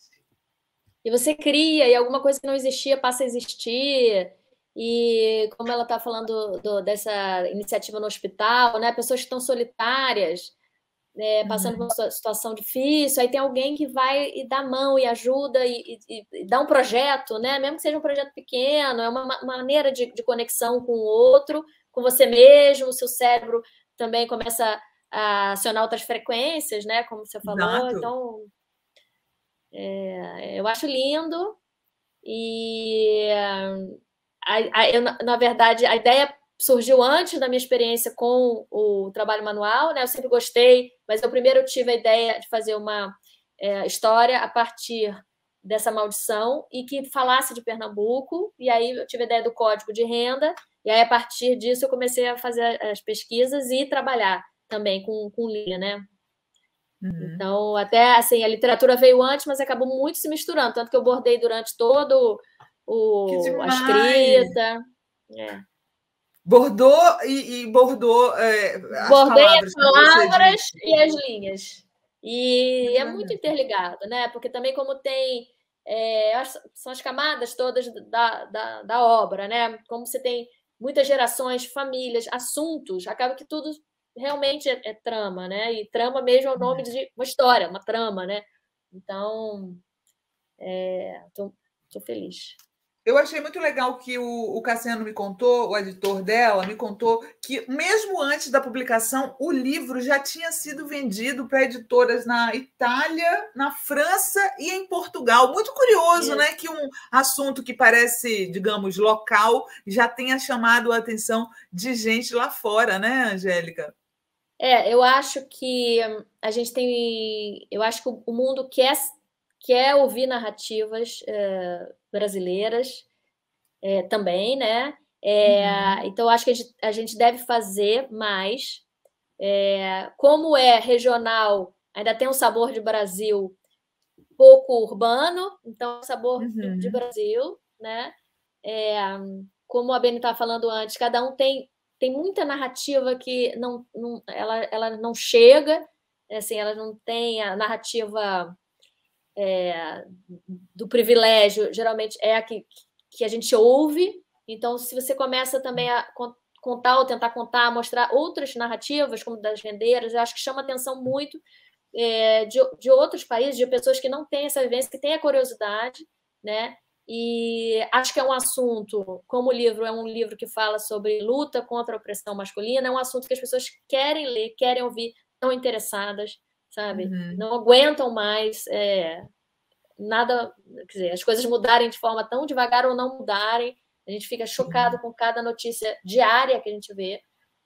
E você cria, e alguma coisa que não existia passa a existir. E como ela está falando dessa iniciativa no hospital, né? Pessoas que estão solitárias, passando por uma situação difícil, aí tem alguém que vai e dá a mão e ajuda e dá um projeto, né? Mesmo que seja um projeto pequeno, é uma maneira de conexão com o outro, com você mesmo, o seu cérebro também começa a acionar outras frequências, né? Como você falou. Exato. Então, eu acho lindo e na verdade, a ideia surgiu antes da minha experiência com o trabalho manual, né? Eu sempre gostei, mas eu primeiro tive a ideia de fazer uma história a partir dessa maldição e que falasse de Pernambuco, e aí eu tive a ideia do código de renda, e aí a partir disso eu comecei a fazer as pesquisas e trabalhar também com linha, né? Então, até assim, a literatura veio antes, mas acabou muito se misturando, tanto que eu bordei durante todo a escrita. Bordou e bordou as Bordei palavras. As palavras e as linhas. E Muito é muito legal. interligado, né? Porque também como tem são as camadas todas da obra, né? Como você tem muitas gerações, famílias, assuntos, acaba que tudo realmente é trama, né? E trama mesmo é o nome de uma história, uma trama, né? Então, tô feliz. Eu achei muito legal que o Cassiano me contou, o editor dela, me contou que, mesmo antes da publicação, o livro já tinha sido vendido para editoras na Itália, na França e em Portugal. Muito curioso, Isso. né? Que um assunto que parece, digamos, local, já tenha chamado a atenção de gente lá fora, né, Angélica? Eu acho que a gente tem. Eu acho que o mundo quer ouvir narrativas brasileiras também, né? Uhum, Então, acho que a gente deve fazer mais. Como é regional, ainda tem um sabor de Brasil pouco urbano, então é um sabor de uhum. Brasil, né? É, como a Beni estava falando antes, cada um tem muita narrativa que ela não chega, assim, ela não tem a narrativa do privilégio, geralmente é a que a gente ouve. Então, se você começa também a contar ou tentar contar, mostrar outras narrativas, como das rendeiras, eu acho que chama atenção muito de outros países, de pessoas que não têm essa vivência, que têm a curiosidade, né? E acho que é um assunto, como o livro é um livro que fala sobre luta contra a opressão masculina, é um assunto que as pessoas querem ler, querem ouvir, estão interessadas, sabe? Uhum. Não aguentam mais nada, quer dizer, as coisas mudarem de forma tão devagar ou não mudarem. A gente fica chocado Sim. com cada notícia diária que a gente vê,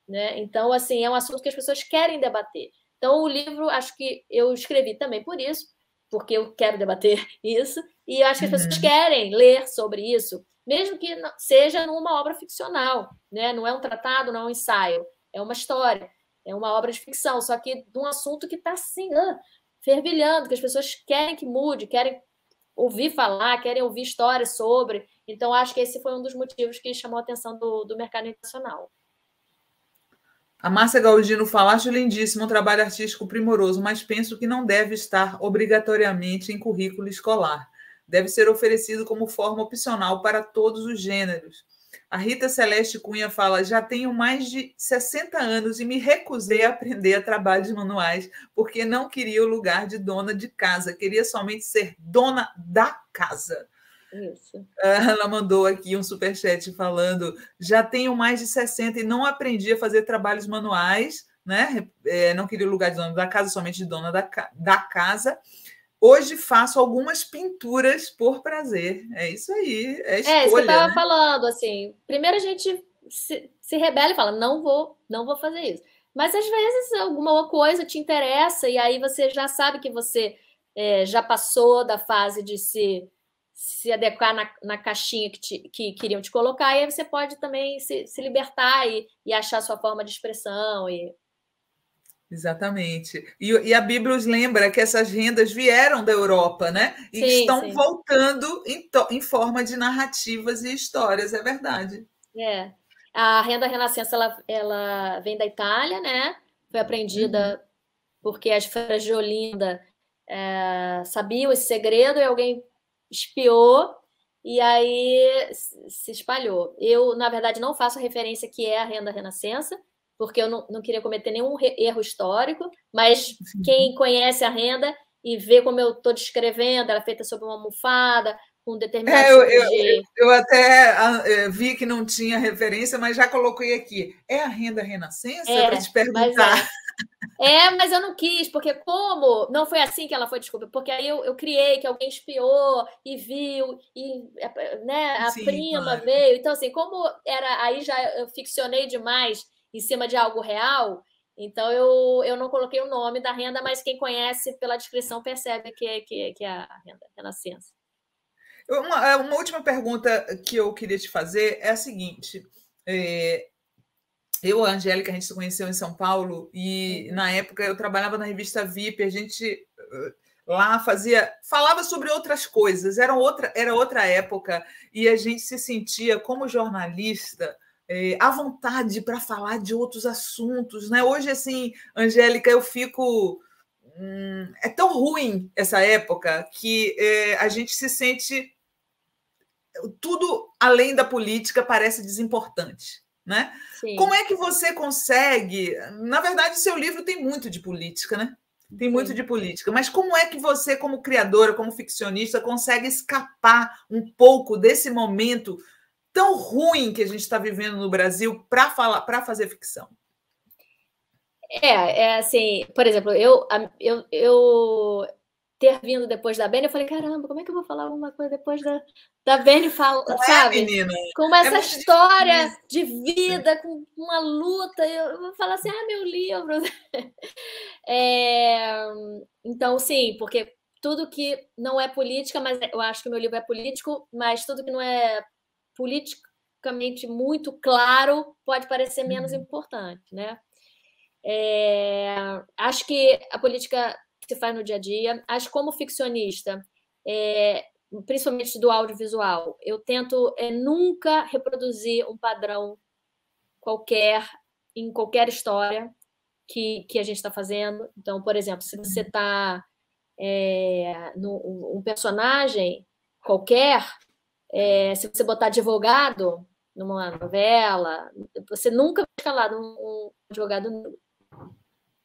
né? Então, assim, é um assunto que as pessoas querem debater. Então, o livro, acho que eu escrevi também por isso, porque eu quero debater isso, e eu acho que as pessoas Uhum. querem ler sobre isso, mesmo que seja numa obra ficcional, né? Não é um tratado, não é um ensaio, é uma história, é uma obra de ficção, só que de um assunto que está assim, fervilhando, que as pessoas querem que mude, querem ouvir falar, querem ouvir histórias sobre. Então, acho que esse foi um dos motivos que chamou a atenção do mercado internacional. A Márcia Galdino fala, acho lindíssimo, um trabalho artístico primoroso, mas penso que não deve estar obrigatoriamente em currículo escolar. Deve ser oferecido como forma opcional para todos os gêneros. A Rita Celeste Cunha fala, já tenho mais de 60 anos e me recusei a aprender a trabalhos manuais porque não queria o lugar de dona de casa, queria somente ser dona da casa. Isso. Ela mandou aqui um superchat falando: já tenho mais de 60 e não aprendi a fazer trabalhos manuais, né? Não queria o lugar de dona da casa, somente de dona da casa. Hoje faço algumas pinturas por prazer. É isso aí, é Isso que eu escolha, estava né? falando, assim, primeiro a gente se rebela e fala, não vou fazer isso. Mas às vezes alguma coisa te interessa e aí você já sabe que você já passou da fase de se adequar na caixinha que queriam te colocar, e aí você pode também se libertar e achar sua forma de expressão. Exatamente. E a Bíblia nos lembra que essas rendas vieram da Europa, né? E Sim, estão sim. voltando em forma de narrativas e histórias, é verdade. É. A renda renascença ela vem da Itália, né? Foi Uhum. aprendida porque as freiras de Olinda sabiam esse segredo e alguém espiou e aí se espalhou. Eu, na verdade, não faço referência que é a renda renascença, porque eu não queria cometer nenhum erro histórico, mas quem conhece a renda e vê como eu estou descrevendo, ela é feita sobre uma almofada, com É, determinados tipos de. eu até vi que não tinha referência, mas já coloquei aqui. É a renda renascença? Para te Mas perguntar. mas eu não quis, porque como não foi assim que ela foi descoberta, porque aí eu criei que alguém espiou e viu, e né, a Sim, prima claro. veio. Então, assim, como era, aí já eu ficcionei demais em cima de algo real, então eu não coloquei o nome da renda, mas quem conhece pela descrição percebe que é a renda renascença. Uma última pergunta que eu queria te fazer é a seguinte. É, eu, a Angélica, a gente se conheceu em São Paulo e Uhum. na época eu trabalhava na revista VIP, a gente lá falava sobre outras coisas, era outra época e a gente se sentia como jornalista à vontade para falar de outros assuntos, né? Hoje, assim, Angélica, eu fico é tão ruim essa época que a gente se sente... Tudo além da política parece desimportante, né? Sim. Como é que você consegue... Na verdade, seu livro tem muito de política, né? Tem muito de política. Mas como é que você, como criadora, como ficcionista, consegue escapar um pouco desse momento tão ruim que a gente está vivendo no Brasil para fazer ficção? Assim, por exemplo, eu ter vindo depois da Bene, eu falei, caramba, como é que eu vou falar alguma coisa depois da Bene, sabe? Menina? Com essa história de vida, com uma luta, eu vou falar assim, meu livro. Então, sim, porque tudo que não é política, mas eu acho que o meu livro é político, mas tudo que não é politicamente muito claro pode parecer menos importante, né? Acho que a política se faz no dia a dia. Acho que como ficcionista, principalmente do audiovisual, eu tento nunca reproduzir um padrão qualquer em qualquer história que a gente está fazendo. Então, por exemplo, se você está um personagem qualquer, se você botar advogado numa novela, você nunca vai escalar um advogado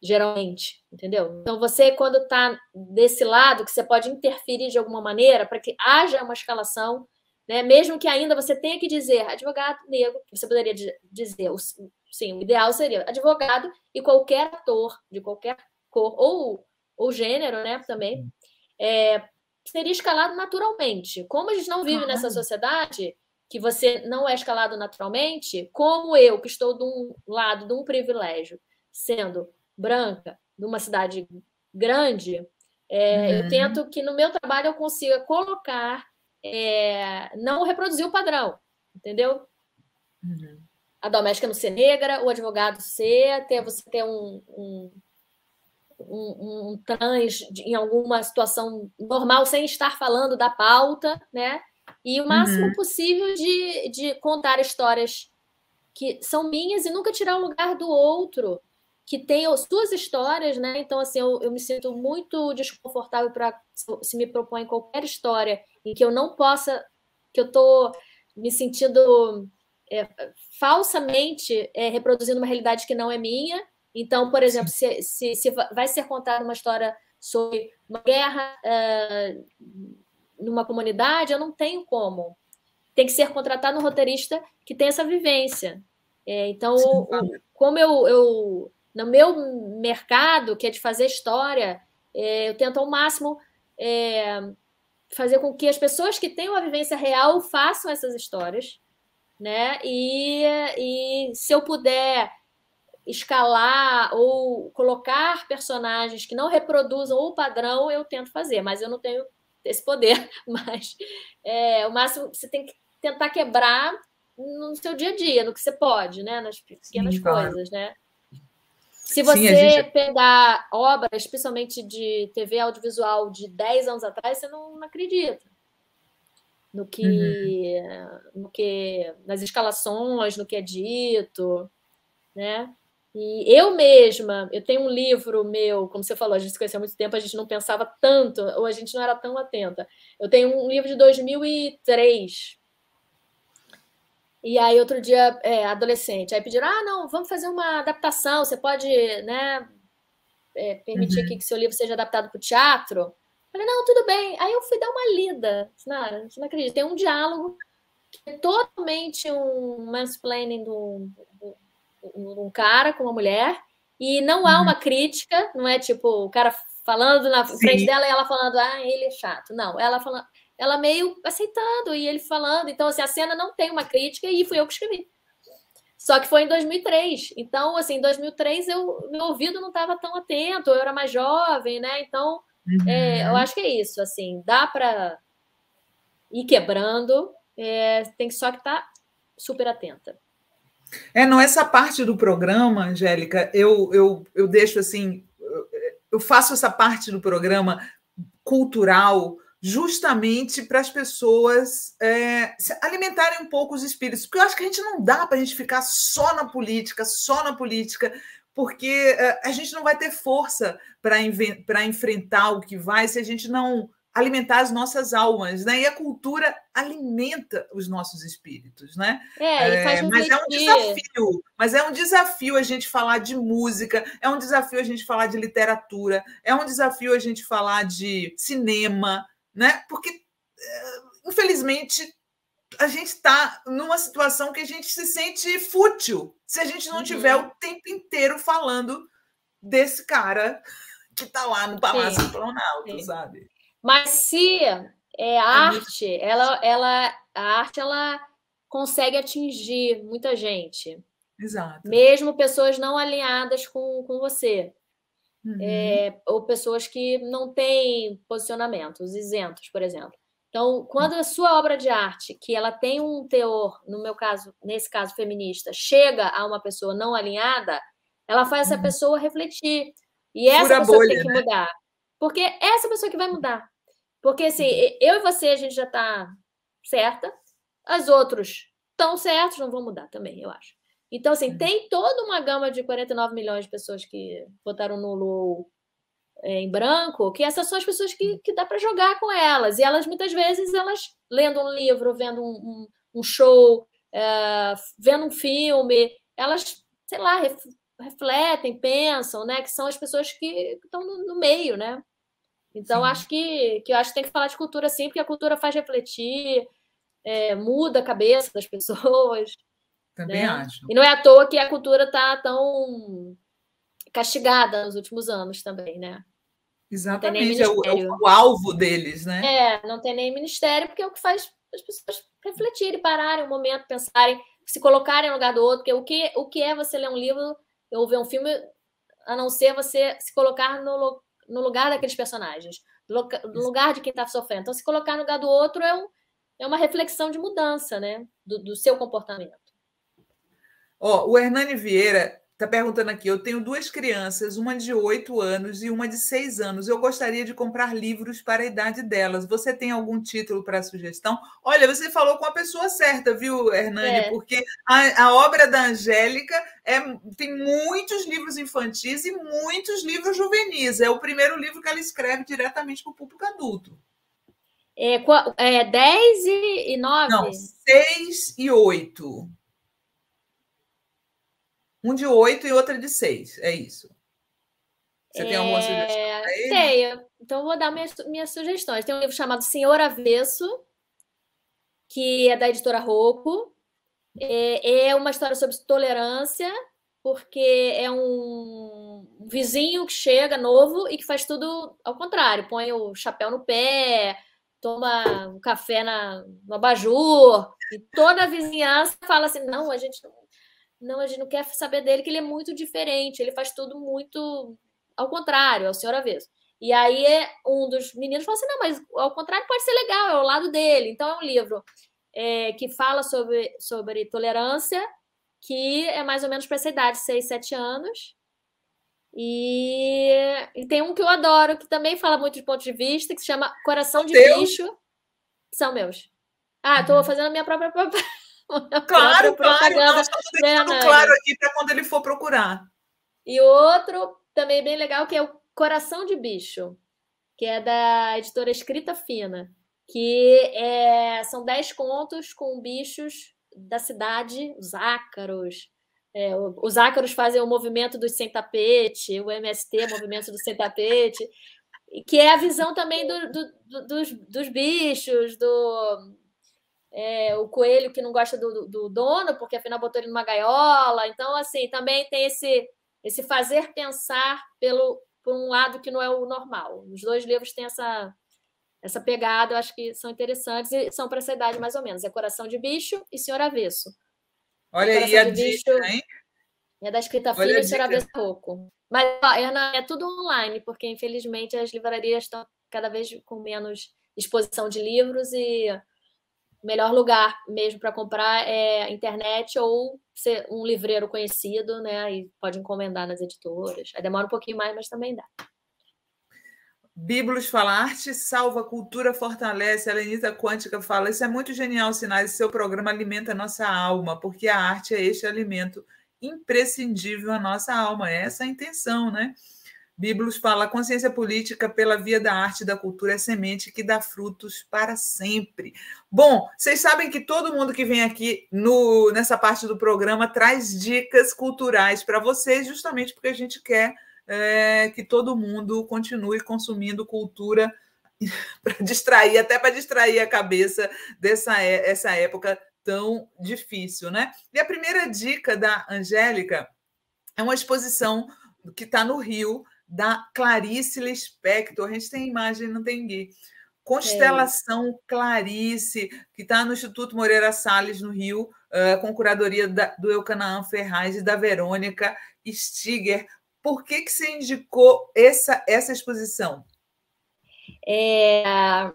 geralmente, entendeu? Então, você, quando está desse lado, que você pode interferir de alguma maneira para que haja uma escalação, né? Mesmo que ainda você tenha que dizer advogado negro, você poderia dizer, sim, o ideal seria advogado e qualquer ator de qualquer cor ou gênero, né, também, seria escalado naturalmente. Como a gente não vive nessa sociedade que você não é escalado naturalmente, como eu, que estou de um lado de um privilégio, sendo branca, numa cidade grande, eu tento que no meu trabalho eu consiga colocar, não reproduzir o padrão, entendeu? A doméstica não ser negra, o advogado você ter um trans em alguma situação normal, sem estar falando da pauta, né? E o máximo possível de contar histórias que são minhas e nunca tirar o lugar do outro, que tem as suas histórias, né? Então, assim, eu me sinto muito desconfortável para se me propõe qualquer história em que eu não possa, que eu estou me sentindo falsamente reproduzindo uma realidade que não é minha. Então, por exemplo, se vai ser contada uma história sobre uma guerra numa comunidade, eu não tenho como. Tem que ser contratado um roteirista que tem essa vivência. Então, como eu no meu mercado, que é de fazer história, eu tento ao máximo fazer com que as pessoas que têm uma vivência real façam essas histórias, né? E se eu puder escalar ou colocar personagens que não reproduzam o padrão, eu tento fazer, mas eu não tenho esse poder. Mas o máximo você tem que tentar quebrar no seu dia a dia, no que você pode, né? Nas pequenas coisas, né? Se você pegar obras, principalmente de TV audiovisual de 10 anos atrás, você não acredita no que nas escalações, no que é dito, né? E eu mesma, eu tenho um livro meu, como você falou, a gente se conheceu há muito tempo, a gente não pensava tanto, ou a gente não era tão atenta. Eu tenho um livro de 2003. E aí, outro dia, adolescente, aí pediram, não, vamos fazer uma adaptação, você pode, né, permitir aqui que seu livro seja adaptado para o teatro? Eu falei, não, tudo bem. Aí eu fui dar uma lida. Nara, você não acredita, tem um diálogo que é totalmente um mansplaining de um cara com uma mulher, e não há uma crítica, não é tipo o cara falando na frente dela e ela falando, ele é chato. Não, ela falando, ela meio aceitando e ele falando. Então, assim, a cena não tem uma crítica e fui eu que escrevi. Só que foi em 2003. Então, assim, em 2003 meu ouvido não estava tão atento, eu era mais jovem, né? Então, eu acho que é isso, assim, dá para ir quebrando, tem só que estar super atenta. Não, essa parte do programa, Angélica, eu deixo assim, eu faço essa parte do programa cultural justamente para as pessoas alimentarem um pouco os espíritos, porque eu acho que a gente não dá para a gente ficar só na política, porque a gente não vai ter força para enfrentar o que vai se a gente não alimentar as nossas almas, né? E a cultura alimenta os nossos espíritos, né? E faz refletir. Mas é um desafio a gente falar de música, é um desafio a gente falar de literatura, é um desafio a gente falar de cinema, né? Porque, infelizmente, a gente está numa situação que a gente se sente fútil se a gente não tiver o tempo inteiro falando desse cara que está lá no Palácio do Planalto, sabe? Mas se a arte, a arte ela consegue atingir muita gente. Exato. Mesmo pessoas não alinhadas com você. Ou pessoas que não têm posicionamentos, isentos, por exemplo. Então, quando a sua obra de arte, que ela tem um teor, no meu caso, nesse caso feminista, chega a uma pessoa não alinhada, ela faz essa pessoa refletir. E essa pessoa tem que mudar. Porque é essa pessoa que vai mudar. Porque, assim, eu e você, a gente já está certa, os outros estão certos, não vão mudar também, eu acho. Então, assim, tem toda uma gama de 49 milhões de pessoas que votaram nulo ou em branco, que essas são as pessoas que dá para jogar com elas. E elas, muitas vezes, elas lendo um livro, vendo um show, vendo um filme, elas, sei lá, refletem, pensam, né? Que são as pessoas que estão no meio, né? Então, acho que tem que falar de cultura sim, porque a cultura faz refletir, muda a cabeça das pessoas. Também acho. E não é à toa que a cultura está tão castigada nos últimos anos também, né? Exatamente, é o alvo deles, né? Não tem nem ministério, porque é o que faz as pessoas refletirem, pararem um momento, pensarem, se colocarem no lugar do outro, porque o que é você ler um livro ou ver um filme, a não ser você se colocar no lugar daqueles personagens, no lugar de quem está sofrendo. Então, se colocar no lugar do outro é uma reflexão de mudança, né? Do seu comportamento. O Hernani Vieira está perguntando aqui, eu tenho 2 crianças, uma de 8 anos e uma de 6 anos. Eu gostaria de comprar livros para a idade delas. Você tem algum título para sugestão? Olha, você falou com a pessoa certa, viu, Hernani? Porque a obra da Angélica tem muitos livros infantis e muitos livros juvenis. É o primeiro livro que ela escreve diretamente para o público adulto. 10 e 9? Não, 6 e 8. Um de 8 e outra de 6. É isso. Você tem alguma sugestão aí? Tenho. Então, vou dar minhas sugestões. Tem um livro chamado Senhor Avesso, que é da editora Rocco. É uma história sobre tolerância, porque é um vizinho que chega novo e que faz tudo ao contrário. Põe o chapéu no pé, toma um café no abajur, e toda a vizinhança fala assim, não, a gente não quer saber dele, que ele é muito diferente, ele faz tudo muito ao contrário, é o senhor avesso. E aí um dos meninos falou assim, não, mas ao contrário pode ser legal, é o lado dele. Então é um livro que fala sobre tolerância, que é mais ou menos para essa idade, 6, 7 anos. E tem um que eu adoro, que também fala muito de ponto de vista, que se chama Coração de Bicho. São meus. Estou fazendo a minha própria Claro. Não, só estou deixando claro aqui para quando ele for procurar. E outro também bem legal, que é o Coração de Bicho, que é da editora Escrita Fina, que são 10 contos com bichos da cidade, os ácaros. Os ácaros fazem o movimento dos sem tapete, o MST, o movimento do sem tapete, que é a visão também dos bichos, o coelho que não gosta do dono, porque afinal botou ele numa gaiola. Então, assim, também tem esse fazer pensar por um lado que não é o normal. Os 2 livros têm essa pegada, eu acho que são interessantes e são para essa idade mais ou menos. É Coração de Bicho e Senhor Avesso. Olha aí a dica, hein? É da Escrita Fina e Senhor Avesso Rocco. Mas é tudo online, porque infelizmente as livrarias estão cada vez com menos exposição de livros e o melhor lugar mesmo para comprar é a internet ou ser um livreiro conhecido, né? Aí pode encomendar nas editoras. Aí demora um pouquinho mais, mas também dá. Biblos fala, arte salva, cultura fortalece. A Lenita Quântica fala, isso é muito genial, Sinais, seu programa alimenta a nossa alma, porque a arte é este alimento imprescindível à nossa alma. Essa é a intenção, né? Biblos fala: a consciência política pela via da arte e da cultura é semente que dá frutos para sempre. Bom, vocês sabem que todo mundo que vem aqui nessa parte do programa traz dicas culturais para vocês, justamente porque a gente quer que todo mundo continue consumindo cultura para distrair, até para distrair a cabeça essa época tão difícil, né? E a primeira dica da Angélica é uma exposição que está no Rio, da Clarice Lispector. A gente tem imagem, não tem Gui. Constelação Clarice, que está no Instituto Moreira Salles, no Rio, com curadoria do Eucanaã Ferraz e da Verônica Stiger. Por que você indicou essa exposição?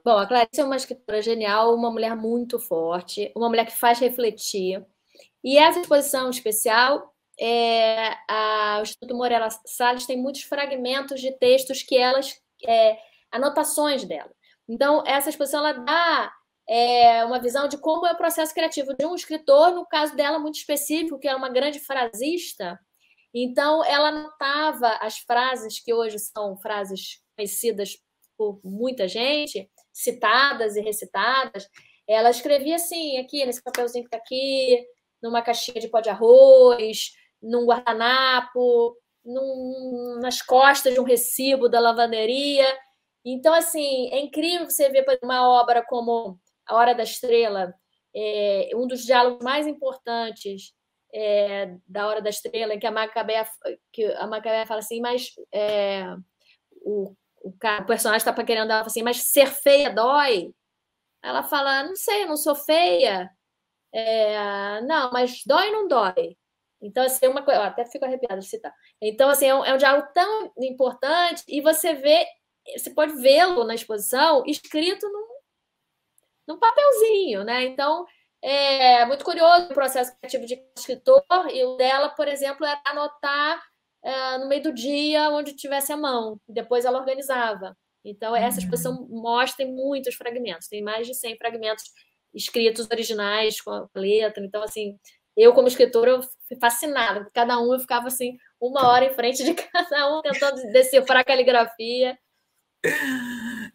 Bom, a Clarice é uma escritora genial, uma mulher muito forte, uma mulher que faz refletir. E essa exposição especial, o Instituto Moreira Salles tem muitos fragmentos de textos que elas, anotações dela. Então, essa exposição ela dá uma visão de como é o processo criativo de um escritor, no caso dela muito específico, que é uma grande frasista. Então, ela anotava as frases que hoje são frases conhecidas por muita gente, citadas e recitadas. Ela escrevia assim, aqui nesse papelzinho que está aqui, numa caixinha de pó de arroz, num guardanapo, nas costas de um recibo da lavanderia. Então, assim, é incrível você ver uma obra como A Hora da Estrela, um dos diálogos mais importantes da Hora da Estrela, em que a Macabeia fala assim, mas o personagem está querendo ela assim, mas ser feia dói? Ela fala, não sei, eu não sou feia. Não, mas dói ou não dói? Então, assim, uma coisa, até fico arrepiada de citar. Então, assim, é um diálogo tão importante e você pode vê-lo na exposição escrito num papelzinho, né? Então, é muito curioso o processo criativo de escritor, e o dela, por exemplo, era anotar no meio do dia onde tivesse a mão, depois ela organizava. Então, essa exposição mostra muitos fragmentos, tem mais de 100 fragmentos escritos originais com a letra. Então, assim, eu, como escritora, eu fui fascinada, porque cada um eu ficava assim, 1 hora em frente de cada um, tentando decifrar a caligrafia.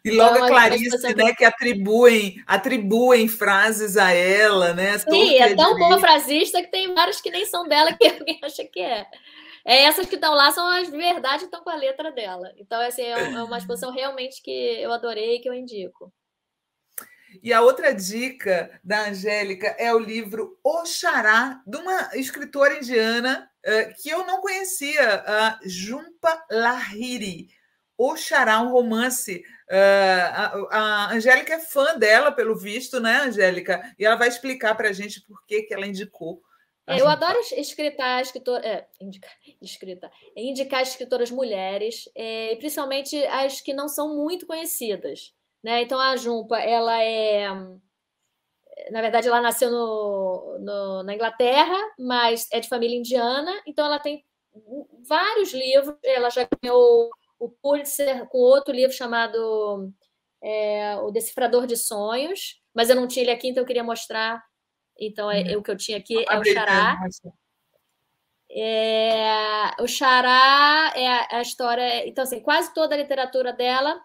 E logo a Clarice, né, que atribuem frases a ela, né? Sim, é tão boa frasista que tem várias que nem são dela que alguém acha que é. Essas que estão lá são as de verdade, estão com a letra dela. Então, assim, é uma exposição realmente que eu adorei e que eu indico. E a outra dica da Angélica é o livro O Xará, de uma escritora indiana que eu não conhecia, a Jhumpa Lahiri. O Xará, um romance. A Angélica é fã dela, pelo visto, né, Angélica? E ela vai explicar para a gente por que ela indicou. Eu adoro indicar escritoras mulheres, principalmente as que não são muito conhecidas, né? Então, a Jhumpa, na verdade, ela nasceu na Inglaterra, mas é de família indiana, então ela tem vários livros. Ela já ganhou o Pulitzer com outro livro chamado O Decifrador de Sonhos, mas eu não tinha ele aqui, então eu queria mostrar. Então, o que eu tinha aqui é o Xará. O Xará é a história. Então, assim, quase toda a literatura dela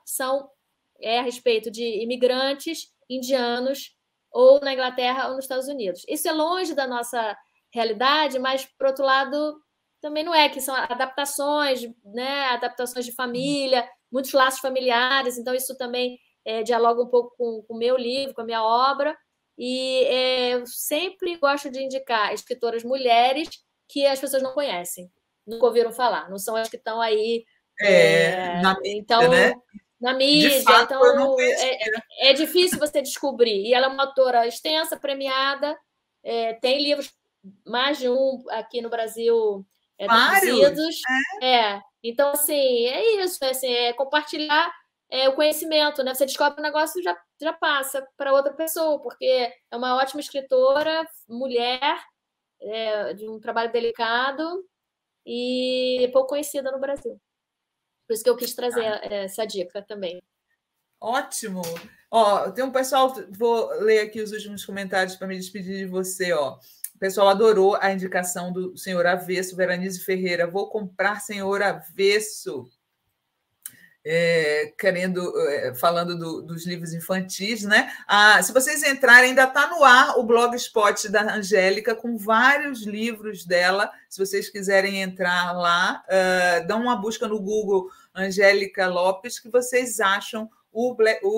é a respeito de imigrantes indianos, ou na Inglaterra ou nos Estados Unidos. Isso é longe da nossa realidade, mas, por outro lado, também não é, que são adaptações, né? Adaptações de família, muitos laços familiares. Então, isso também dialoga um pouco com o meu livro, com a minha obra. E eu sempre gosto de indicar escritoras mulheres que as pessoas não conhecem, nunca ouviram falar, não são as que estão aí. Na mídia, então, né? Na mídia, de fato, então eu não conhecia. é difícil você descobrir. E ela é uma autora extensa, premiada, tem livros, mais de um aqui no Brasil traduzidos. Então, assim, é isso, é compartilhar o conhecimento, né? Você descobre um negócio e já passa para outra pessoa, porque é uma ótima escritora, mulher, de um trabalho delicado e pouco conhecida no Brasil. Por isso que eu quis trazer essa dica também. Ótimo! Tem um pessoal, vou ler aqui os últimos comentários para me despedir de você. O pessoal adorou a indicação do Senhor Avesso, Veranize Ferreira. Vou comprar Senhor Avesso. Falando dos livros infantis, né? Se vocês entrarem, ainda está no ar o Blogspot da Angélica, com vários livros dela. Se vocês quiserem entrar lá, dão uma busca no Google Angélica Lopes, que vocês acham o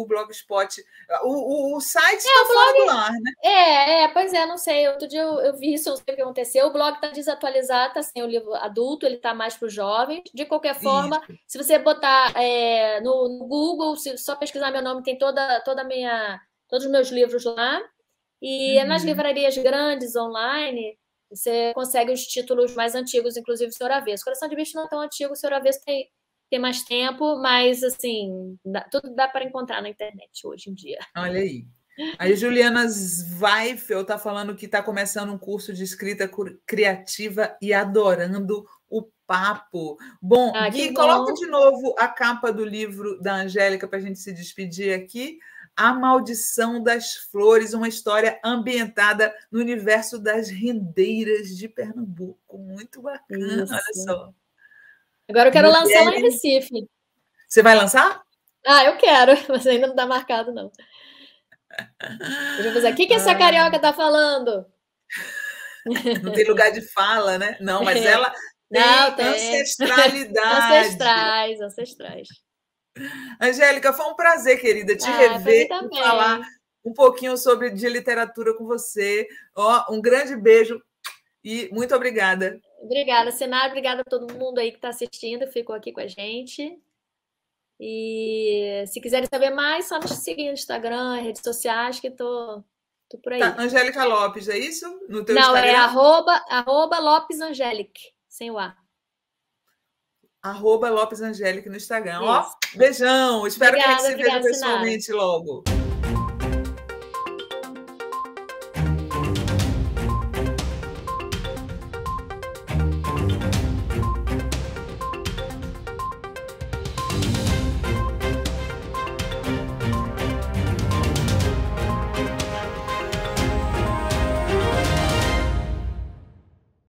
Blogspot. O site está fora do ar, né? Pois é, não sei. Outro dia eu vi isso, não sei o que aconteceu. O blog está desatualizado, está sem o livro adulto, ele está mais para os jovens. De qualquer forma, se você botar no Google, se só pesquisar meu nome, tem todos os meus livros lá. E nas livrarias grandes online, você consegue os títulos mais antigos, inclusive o Senhor Avesso. Coração de Bicho não é tão antigo, o Senhor Avesso tem mais tempo, mas assim, tudo dá para encontrar na internet hoje em dia. Olha aí. Aí Juliana Zweifel está falando que está começando um curso de escrita criativa e adorando o papo. Bom, Gui, coloca de novo a capa do livro da Angélica para a gente se despedir aqui. A Maldição das Flores, uma história ambientada no universo das rendeiras de Pernambuco. Muito bacana, Isso. olha só. Agora eu quero lançar lá em Recife. Você vai lançar? Eu quero, mas ainda não está marcado, não. Deixa eu fazer. O que essa carioca está falando? Não tem lugar de fala, né? Não, mas ela tem ancestralidade. Ancestrais. Angélica, foi um prazer, querida, te rever e falar um pouquinho de literatura com você. Um grande beijo e muito obrigada. Obrigada, Sinara. Obrigada a todo mundo aí que está assistindo, ficou aqui com a gente. E se quiserem saber mais, só nos seguir no Instagram, redes sociais, que tô por aí. Tá, Angélica Lopes, é isso? No teu Não, Instagram? é @ Lopes Angélique, sem o A. @Lopes Angélique no Instagram. Beijão. Espero que a gente se veja pessoalmente logo.